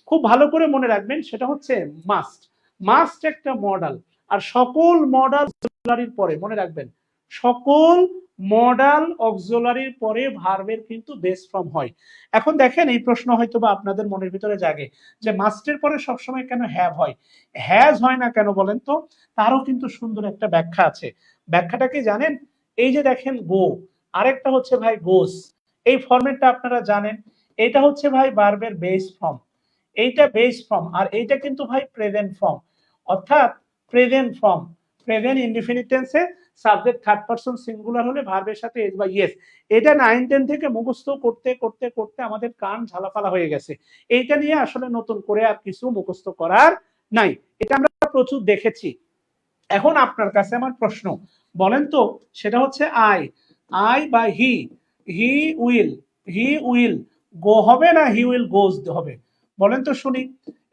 খুব ভালো করে মনে রাখবেন, সেটা হচ্ছে মাস্ট। মাস্ট একটা মডাল, আর সকল মডাল অক্সিলারির পরে মনে রাখবেন, সকল মডাল অক্সিলারির পরে ভার্বের কিন্তু বেস ফর্ম হয়। এখন দেখেন এই প্রশ্ন হয়তো বা আপনাদের মনের ভিতরে জাগে যে মাস্টের পরে সবসময় কেন হ্যাভ হয়, হ্যাজ হয় না কেন বলেন তো? তারও কিন্তু সুন্দর একটা ব্যাখ্যা আছে। ব্যাখ্যাটা কি জানেন? এই যে দেখেন গো, আরেকটা হচ্ছে ভাই গোস, এই ফরম্যাটটা আপনারা জানেন, এটা হচ্ছে ভাই ভার্বের বেস ফর্ম, এইটা বেস ফর্ম, আর এইটা কিন্তু ভাই প্রেজেন্ট ফর্ম, অর্থাৎ প্রেজেন্ট ফর্ম, প্রেজেন্ট ইনডিফিনিট টেন্সে সাবজেক্ট থার্ড পারসন সিঙ্গুলার হলে ভার্বের সাথে এস বা ইয়েস। এটা 9-10 থেকে মুখস্থ করতে করতে করতে আমাদের কান ঝালাপালা হয়ে গেছে, এইটা নিয়ে আসলে নতুন করে আর কিছু মুখস্থ করার নাই, এটা আমরা প্রচুর দেখেছি। এখন আপনার কাছে আমার প্রশ্ন, বলেন তো, সেটা হচ্ছে আই বা হি উইল গো হবে না হি উইল গোজ হবে? বলেন তো শুনি।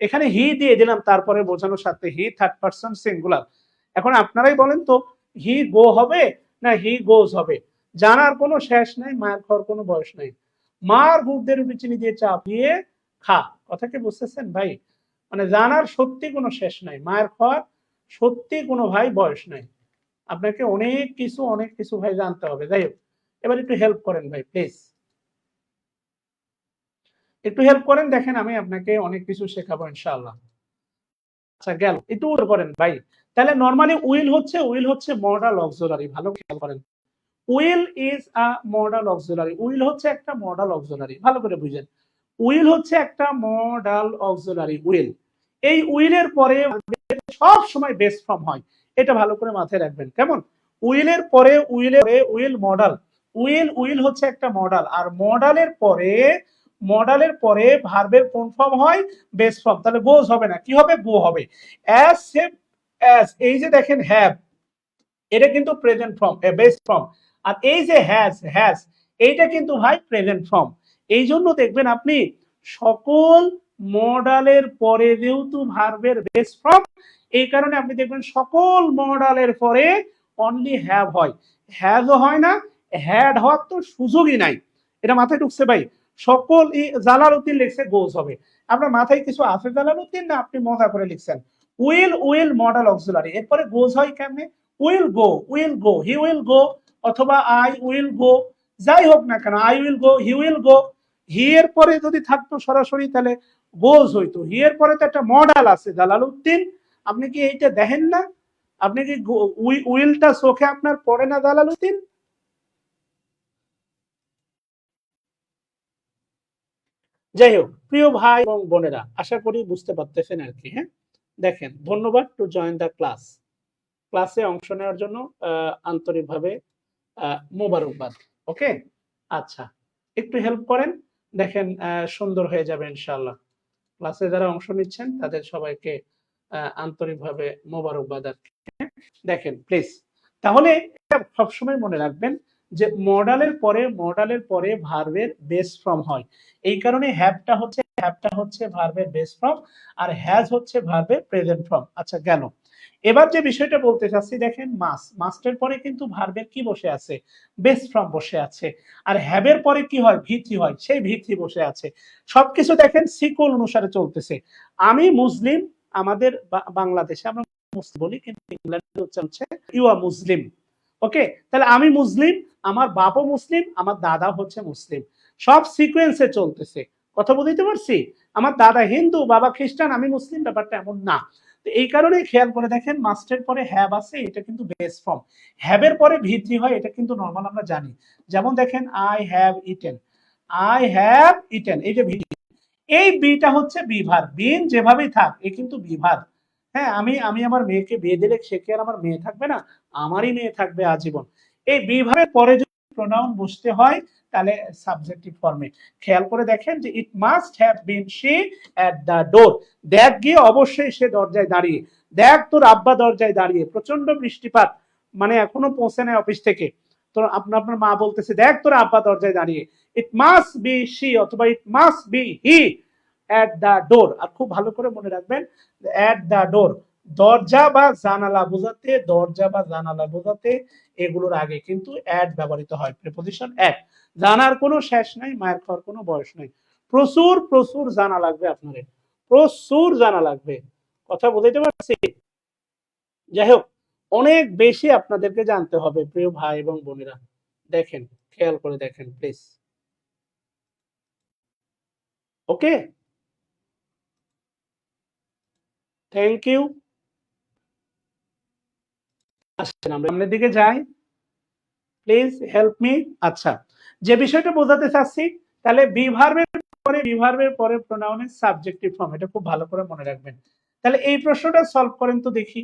এখানে হি দিয়ে দিলাম, তারপরে বোঝানোর সাথে হি থার্ড পারসন সিঙ্গুলার। এখন আপনারাই বলেন তো, হি গো হবে না হি গোজ হবে? জানার কোনো শেষ নাই, মায়ের খাওয়ার কোনো বয়স নাই, মার গুড়দের রুটি চিনি দিয়ে চাপিয়ে খা। কথা কি বুঝতেছেন ভাই? মানে জানার সত্যি কোনো শেষ নাই, মায়ের খাওয়ার সত্যি কোনো ভাই বয়স নাই, আপনাকে অনেক কিছু ভাই জানতে হবে। যাই হোক, এবার একটু হেল্প করেন ভাই প্লিজ, একটু হেল্প করেন, দেখেন আমি আপনাকে অনেক কিছু শেখাবো ইনশাআল্লাহ। আচ্ছা গেল, একটু করেন ভাই। তাহলে নরমালি উইল হচ্ছে মডাল অক্সিলারি, ভালো খেয়াল করেন, will is a modal auxiliary, will হচ্ছে একটা মডাল অক্সিলারি, ভালো করে বুঝেন, উইল হচ্ছে একটা মডাল অক্সিলারি। উইল, এই উইলের পরে সব সময় বেস ফর্ম হয়, এটা ভালো করে মাথায় রাখবেন। কেমন? উইলের পরে উইল মডাল, উইল হচ্ছে একটা মডাল, আর মডালের পরে ভার্বের কোন ফর্ম হয়? Base form. তাহলে গোজ হবে না, কি হবে? গো হবে। অ্যাজ সেম অ্যাজ, এই যে দেখেন হ্যাভ, এটা কিন্তু প্রেজেন্ট ফর্ম, বেস ফর্ম, আর এই যে হ্যাজ হ্যাজ এইটা কিন্তু ভাই প্রেজেন্ট ফর্ম। এই জন্য দেখবেন আপনি সকল মডালের পরে যেহেতু ভার্বের বেস ফর্ম, এই কারণে আপনি দেখবেন সকল মডালের পরে অনলি হ্যাভ হয়, হ্যাজও হয় না, হ্যাড হওয়ার তো সুযোগই নাই। এটা মাথায় ঢুকছে ভাই? সকল জালালউদ্দিন লিখছে গোজ হবে, আপনার মাথায় কিছু আছে জালালউদ্দিন, না আপনি মজা করে লিখছেন? উইল মডাল অক্সিলারি, এরপরে গোজ হয় কেমনে? উইল গো, হি উইল গো, অথবা আই উইল গো, যাই হোক না কেন, I will go, he will go. He এর পরে যদি থাকতো সরাসরি তাহলে গোজ হইতো, হি এর পরে তো একটা মডাল আছে জালালউদ্দিন, আপনি কি এইটা দেখেন না? আপনি কি উইলটা চোখে আপনার পড়ে না জালালউদ্দিন? যাই হোক প্রিয় ভাই এবং বোনেরা, আশা করি বুঝতে পারতেছেন আর কি। হ্যাঁ, দেখেন, ধন্যবাদ টু জয়েন দ্য ক্লাস। ক্লাসে অংশ নেওয়ার জন্য আন্তরিকভাবে মোবারকবাদ। ওকে, আচ্ছা, একটু হেল্প করেন, দেখেন সুন্দর হয়ে যাবে ইনশাআল্লাহ। ক্লাসে যারা অংশ নিচ্ছেন তাদের সবাইকে আন্তরিকভাবে মোবারকবাদ আর কি। দেখেন প্লিজ, তাহলে সবসময় মনে রাখবেন যে মডালের পরে ভার্বের বেস ফর্ম হয়, এই কারণে হ্যাভটা হচ্ছে ভার্বের বেস ফর্ম, আর হ্যাজ হচ্ছে ভার্বের প্রেজেন্ট ফর্ম। আচ্ছা গেল। এবার যে বিষয়টা বলতে চাচ্ছি, দেখেন মাস্টের পরে কিন্তু ভার্বের কি বসে আছে? বেস ফর্ম বসে আছে। আর হ্যাভের পরে কি হয়? ভিথি হয়, সেই ভিথি বসে আছে। সবকিছু দেখেন সিকল অনুসারে চলতেছে। আমি মুসলিম, আমাদের বাংলাদেশে আমরা মুসলিম বলি, কিন্তু ইংল্যান্ডে হচ্ছে ইউ আর মুসলিম। ওকে, তাহলে আমি মুসলিম, আমার বাপও মুসলিম, আমার দাদা হচ্ছে মুসলিম, সব সিকোয়েন্সে চলতেছে। কথা বুঝতে পারছি? আমার দাদা হিন্দু, বাবা খ্রিস্টান, আমি মুসলিম, ব্যাপারটা এমন না। তো এই কারণে খেয়াল করে দেখেন, মাস্টের পরে হ্যাভ আছে, এটা কিন্তু বেস ফর্ম। হ্যাভের পরে ভিত্তি হয়, এটা কিন্তু নর্মাল আমরা জানি। যেমন দেখেন, আই হ্যাভ ইটেন, এই যে ভিত্তি, এই বিটা হচ্ছে বিভার, বিন যেভাবেই থাক এ কিন্তু বিভার। হ্যাঁ, আমি আমার মেয়েকে বিয়ে দিলে সে কি আর আমার মেয়ে থাকবে না? আমারই মেয়ে থাকবে আজীবন। এই বিভারের পরে যদি প্রোনাউন বসতে হয় তাহলে সাবজেক্টিভ ফর্মে। খেয়াল করে দেখেন যে it must have been she at the ডোর, দেখ গিয়ে অবশ্যই সে দরজায় দাঁড়িয়ে, দেখ তোর আব্বা দরজায় দাঁড়িয়ে, প্রচন্ড বৃষ্টিপাত, মানে এখনো পৌঁছে নেয় অফিস থেকে, তো আপনার মা বলতেছে দেখ তোর আব্বা দরজায় দাঁড়িয়ে। ইট মাস্ট বি শি অথবা it must be he at the door. আর খুব ভালো করে মনে রাখবেন, এট দ্য ডোর, দরজা বা জানালা বোঝাতে এগুলোর আগে কিন্তু অ্যাড ব্যবহৃত হয়, প্রিপজিশন অ্যাট। জানার কোনো শেষ নাই, মায়ের খাওয়ার কোনো বয়স নাই। প্রচুর প্রচুর জানা লাগবে আপনাদের, প্রচুর জানা লাগবে। কথা বুঝতে পারছি? যাই হোক, অনেক বেশি আপনাদেরকে জানতে হবে প্রিয় ভাই এবং বোনেরা। দেখেন, খেয়াল করে দেখেন প্লিজ। Okay, thank you. আসেন আমরা সামনের দিকে যাই, প্লিজ হেল্প মি। আচ্ছা, যে বিষয়টা বোঝাতে চাচ্ছি, তাহলে বিভার্বের পরে প্রোনাউনের সাবজেক্টিভ ফর্ম, এটা খুব ভালো করে মনে রাখবেন। তাহলে এই প্রশ্নটা সলভ করেন তো দেখি,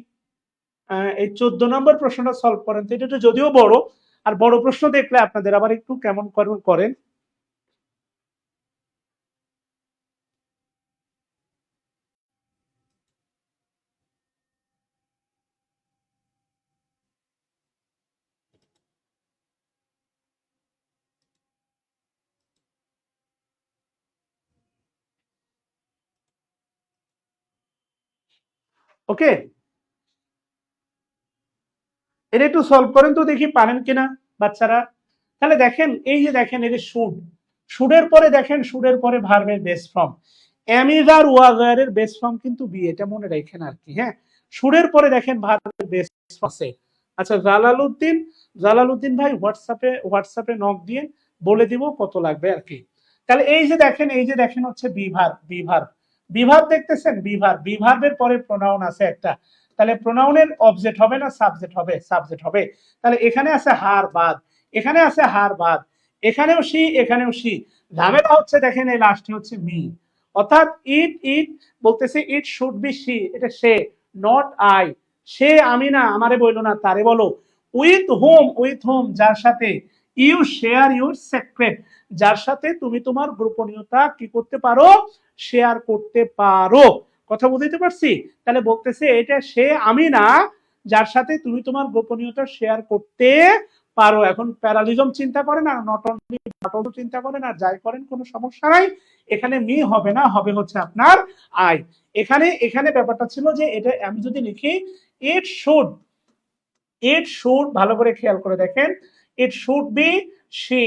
এই 14 নম্বর প্রশ্নটা সলভ করেন তো। এটা যদিও বড়, আর বড় প্রশ্ন দেখলে আপনাদের আবার একটু কেমন করেন। ওকে, এটা একটু সলভ করেন তো দেখি পারেন কিনা বাচ্চারা। তাহলে দেখেন, এই যে দেখেন, এই যে শুডের পরে দেখেন, শুডের পরে ভার্বের বেস ফর্ম। এমিজার ওয়াজারের বেস ফর্ম কিন্তু বি, এটা মনে রাখেন আর কি। হ্যাঁ, শুডের পরে দেখেন ভার্বের বেস ফর্ম আছে। আচ্ছা, জালালউদ্দিন ভাই হোয়াটসঅ্যাপে নক দিয়ে বলে দিব কত লাগবে আর কি। তাহলে এই যে দেখেন হচ্ছে বিভার দেখতেছেন, বিভার্বের পরে প্রোনাউন আছে একটা, তাহলে প্রোনাউনের অবজেক্ট হবে না সাবজেক্ট হবে। তাহলে এখানে আছে হার বাদ, এখানেও সি। ঝামেলা হচ্ছে দেখেন, এই লাস্টে হচ্ছে মি, অর্থাৎ ইট বলতেছে ইট শুড বি সি, এটা সে, নট আই। সে আমি না, আমারে বইলো না, তারে বলো। উইথ হোম যার সাথে, ইউ শেয়ার ইউর সিক্রেট, যার সাথে তুমি তোমার গোপনীয়তা কি করতে পারো? শেয়ার করতে পারো। কথা বুঝতে পারছি? তাহলে বলতেছে এটা সে আমি না, যার সাথে তুমি তোমার গোপনীয়তা শেয়ার করতে পারো। এখন প্যারালিজম চিন্তা করেন are not only but also চিন্তা করেন আর যাই করেন কোনো সমস্যা নাই। এখানে মি হবে না, হবে হচ্ছে আপনার আই। এখানে এখানে ব্যাপারটা ছিল যে এটা আমি যদি লিখি ইট শুড, ইট শুড, ভালো করে খেয়াল করে দেখেন, it should be she,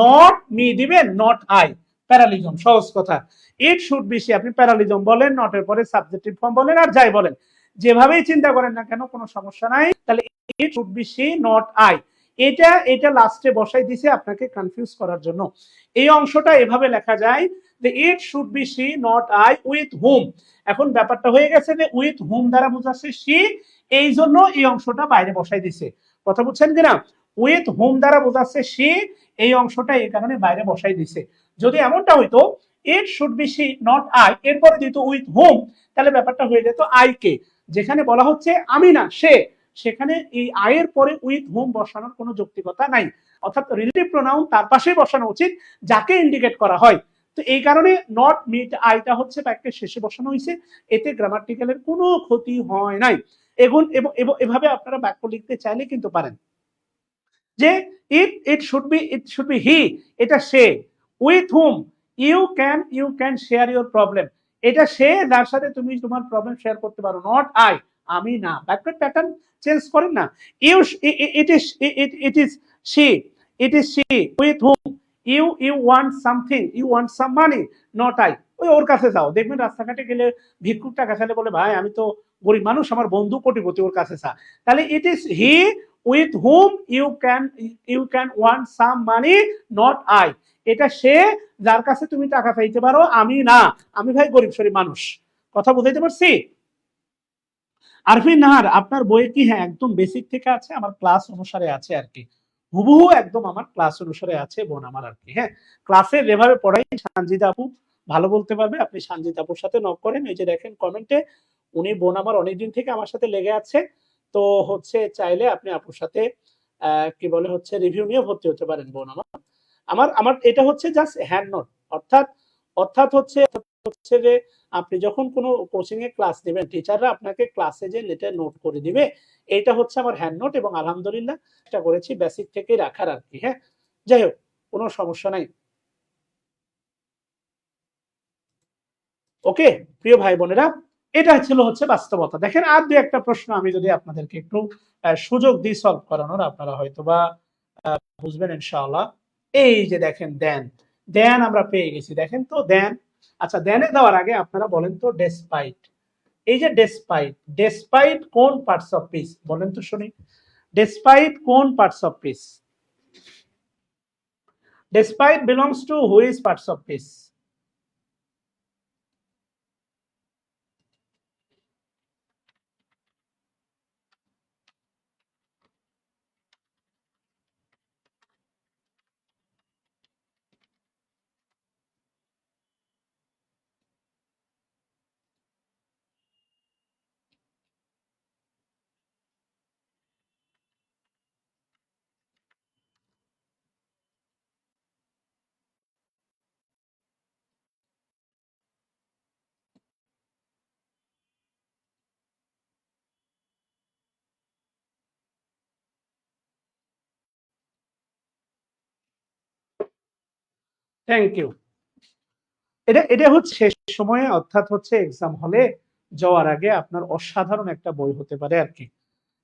not me দিবেন, নট আই, প্যারালিজম, সহজ কথা। ইট শুড বি শি, আপনি প্যারালিজম বলেন, নটের পরে সাবজেক্টিভ ফর্ম বলেন আর যাই বলেন, যেভাবেই চিন্তা করেন না কেন কোনো সমস্যা নাই। তাহলে it should be she not I, এটা এটা লাস্টে বসাই দিছে আপনাকে কনফিউজ করার জন্য। এই অংশটা এভাবে লেখা যায় যে it should be she not I with হুম। এখন ব্যাপারটা হয়ে গেছে যে উইথ হুম দ্বারা বোঝাচ্ছে শি, এই জন্য এই অংশটা বাইরে বসাই দিছে। কথা বুঝছেন কিনা? উইথ হুম দ্বারা বোঝাচ্ছে শি, এই অংশটা এই কারণে বাইরে বসাই দিছে। যদি এমনটা হইতো it should be she not I, এরপরে দিত উইথ হুম, তাহলে ব্যাপারটা হয়ে যেত আই কে। যেখানে বলা হচ্ছে আমি না সে, সেখানে এই আয়ের পরে উইথ হুম বসানোর কোনো যৌক্তিকতা নাই। অর্থাৎ রিলেটিভ প্রোনাউন তার পাশেই বসানো উচিত যাকে ইন্ডিকেট করা হয়। তো এই কারণে নট মিট আইটা হচ্ছে বাক্যের শেষে বসানো হয়েছে, এতে গ্রামাটিক্যালের কোনো ক্ষতি হয় নাই। এখন এভাবে আপনারা বাক্য লিখতে চাইলে কিন্তু পারেন যে ইট শুড বি হি, এটা সে, with whom you can share your problem, এটা সে যার সাথে তুমি তোমার প্রবলেম শেয়ার করতে পারো, নট আই, আমি না। বাক্যের প্যাটার্ন চেঞ্জ করেন না। You it is she, it is she with whom you want something, you want some money, not I. ওই ওর কাছে যাও, দেখবেন রাস্তাঘাটে গেলে ভিক্ষুক টাকা চাইলে বলে ভাই আমি তো গরিব মানুষ, আমার বন্ধু কোটিপতি, ওর কাছে চা। তাহলে it is he with whom you can want some money, not I, এটা সে যার কাছে তুমি টাকা চাইতে পারো, আমি না, আমি ভাই গরিব শরীফ মানুষ। কথা বুঝাইতে পারছি? আরফিন নাহার, আপনার বইয়ে কি? হ্যাঁ, একদম বেসিক থেকে আছে, আমার ক্লাস অনুসারে আছে আর কি, হুবহু একদম আমার ক্লাস অনুসারে আছে বোন আমার আর কি। হ্যাঁ, ক্লাসে যেভাবে পড়াই সানজিদা আপু ভালো বলতে পারবে, আপনি সানজিদা আপুর সাথে নক করেন, এই যে দেখেন কমেন্টে, উনি বোন আমার অনেকদিন থেকে আমার সাথে লেগে আছে। তো হচ্ছে চাইলে আপনি আপুর সাথে কি বলে হচ্ছে রিভিউ নিয়ে ভর্তি হতে পারেন বোন আমার। আমার আমার এটা হচ্ছে জাস্ট হ্যান্ড নোট, অর্থাৎ অর্থাৎ হচ্ছে হচ্ছে যে আপনি যখন কোনো কোচিং এ ক্লাস নেবেন, টিচাররা আপনাকে ক্লাসে যে লেটে নোট করে দিবে, এইটা হচ্ছে আমার হ্যান্ড নোট, এবং আলহামদুলিল্লাহ এটা করেছি বেসিক থেকেই রাখার আর কি। হ্যাঁ, যাই হোক, কোনো সমস্যা নাই। ওকে প্রিয় ভাই বোনেরা, এটা ছিল হচ্ছে বাস্তবতা। দেখেন আর দুই একটা প্রশ্ন আমি যদি আপনাদেরকে একটু সুযোগ দিই সলভ করানোর, আপনারা হয়তো বা বুঝবেন ইনশাআল্লাহ। এই যে দেখেন দেন, দেন আমরা পেয়ে গেছি, দেখেন তো দেন। আচ্ছা, দেনে দেওয়ার আগে আপনারা বলেন তো ডেসপাইট, এই যে ডেসপাইট, ডেসপাইট কোন পার্টস অফ পিস বলেন তো শুনি, ডেসপাইট কোন parts of speech? Despite belongs to which parts of speech? Thank you. এটা এটা হচ্ছে শেষ সময়ে, অর্থাৎ হচ্ছে এক্সাম হলে যাওয়ার আগে আপনার অসাধারণ একটা বই হতে পারে আর কি।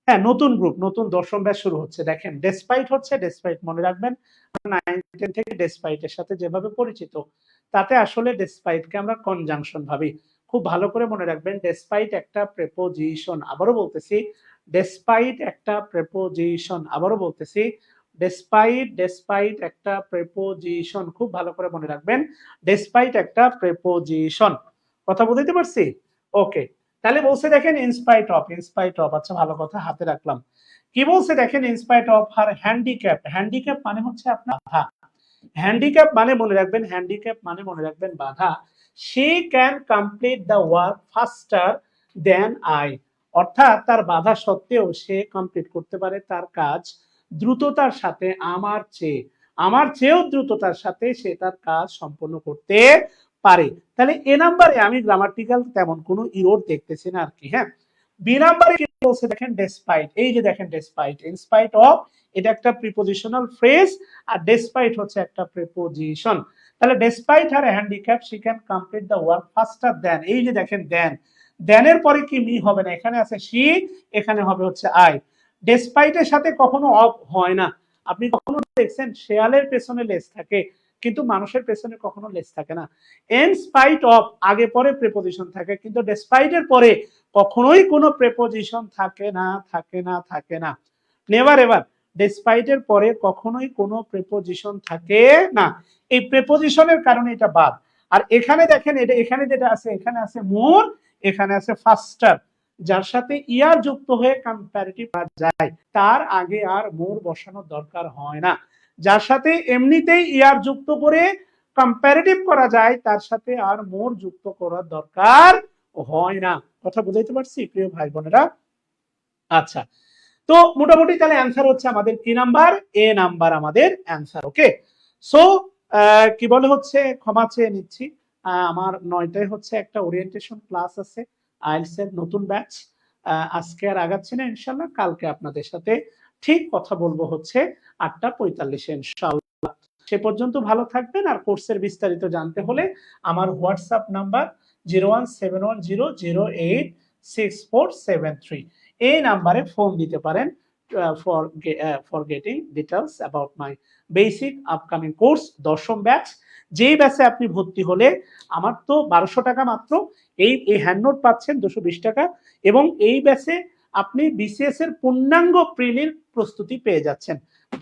হ্যাঁ, নতুন গ্রুপ, নতুন দশম ব্যাচ শুরু হচ্ছে। দেখেন ডেসপাইট হচ্ছে, ডেসপাইট মনে রাখবেন 9-10 থেকে ডেসপাইটের সাথে যেভাবে পরিচিত, তাতে আসলে ডেসপাইটকে আমরা কনজাংশন ভাবি। খুব ভালো করে মনে রাখবেন, ডেসপাইট একটা প্রেপোজিশন, আবারও বলতেছি, ডেসপাইট একটা প্রেপোজিশন, আবারও বলতেছি, ডেসপাইট ডেসপাইট একটা প্রেপোজিশন, খুব ভালো করে মনে রাখবেন, ডেসপাইট একটা প্রেপোজিশন। কথা বুঝতে পারছি? ওকে, তাহলে বলছে দেখেন ইনস্পাইট অফ, ইনস্পাইট অফ, আচ্ছা ভালো কথা, হাতে রাখলাম। কি বলছে দেখেন, in spite of her handicap, handicap মানে হচ্ছে আপনার বাধা, হ্যান্ডিক্যাপ মানে মনে রাখবেন, হ্যান্ডিক্যাপ মানে মনে রাখবেন বাধা। She can complete the work faster than I, অর্থাৎ তার বাধা সত্ত্বেও সে কমপ্লিট করতে পারে তার কাজ দ্রুততার সাথে আমার চেয়ে, আমার চেয়েও দ্রুততার সাথে সে তার কাজ সম্পন্ন করতে পারে। তাহলে এ নাম্বারে আমি গ্রামাটিক্যাল তেমন কোনো ইরোর দেখতেছি না আর কি। হ্যাঁ, বি নাম্বারে কি বলছে দেখেন, ডেসপাইট। এই যে দেখেন ডেসপাইট, ইনস্পাইট অফ, এটা একটা প্রিপোজিশনাল ফ্রেজ, আর ডেসপাইট হচ্ছে একটা প্রিপোজিশন। তাহলে despite her handicap she can complete the work faster than. এই যে দেখেন দেন, দেনের পরে কি মি হবে না, এখানে আছে শি, এখানে হবে হচ্ছে আই। ডেসপাইটের সাথে কখনো অফ হয় না। আপনি কখনো দেখছেন শেয়ালের পেছনে লেজ থাকে, কিন্তু মানুষের পেছনে কখনো লেজ থাকে না। ইন স্পাইট অফ আগে পরে প্রিপোজিশন থাকে, কিন্তু ডেসপাইটের পরে কখনোই কোনো প্রিপোজিশন থাকে না, থাকে না, থাকে না। নেভার এভার, ডেসপাইটের পরে কখনোই কোনো প্রিপোজিশন থাকে না। এই প্রিপোজিশনের কারণে এটা বাদ। আর এখানে দেখেন, এটা এখানে যেটা আছে, এখানে আছে মোর, এখানে আছে ফাস্টার। যার সাথে ইয়ার যুক্ত হয়ে কম্পারেটিভ করা যায়, তার আগে আর মোর বসানোর দরকার হয় না। যার সাথে এমনিতেই ইয়ার যুক্ত করে কম্পারেটিভ করা যায়, তার সাথে আর মোর যুক্ত করার দরকার হয় না। কথা বুঝাইতে পারছি প্রিয় ভাই বোনেরা? আচ্ছা, তো মোটামুটি তাহলে অ্যান্সার হচ্ছে আমাদের কি নাম্বার? এ নাম্বার আমাদের অ্যান্সার। ওকে, সো কি বলে হচ্ছে, ক্ষমা চেয়ে নিচ্ছি, আমার 9টায় হচ্ছে একটা ওরিয়েন্টেশন ক্লাস আছে, আইএলটিএস এর নতুন ব্যাচ। আজকে আর আগাচ্ছি না, ইনশাল্লাহ কালকে আপনাদের সাথে ঠিক কথা বলবো হচ্ছে 8টা 45-এ ইনশাল্লাহ। সে পর্যন্ত ভালো থাকবেন। আর কোর্সের বিস্তারিত জানতে হলে আমার হোয়াটসঅ্যাপ নাম্বার 01710086473, এই নাম্বারে ফোন দিতে পারেন for getting details about my basic upcoming course 10ম ব্যাচ। যেই ব্যাচে আপনি ভর্তি হলে আমার তো 1200 টাকা মাত্র, এই হ্যান্ড নোট পাচ্ছেন 220 টাকা, এবং এই ব্যাচে আপনি বিসিএস এর পূর্ণাঙ্গ প্রিলির প্রস্তুতি পেয়ে যাচ্ছেন।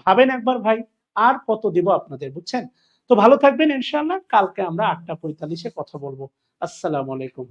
ভাবেন একবার ভাই, আর কত দিব আপনাদের, বুঝছেন? তো ভালো থাকবেন ইনশাআল্লাহ, কালকে আমরা 8টা 45-এ কথা বলবো। আসসালামু আলাইকুম।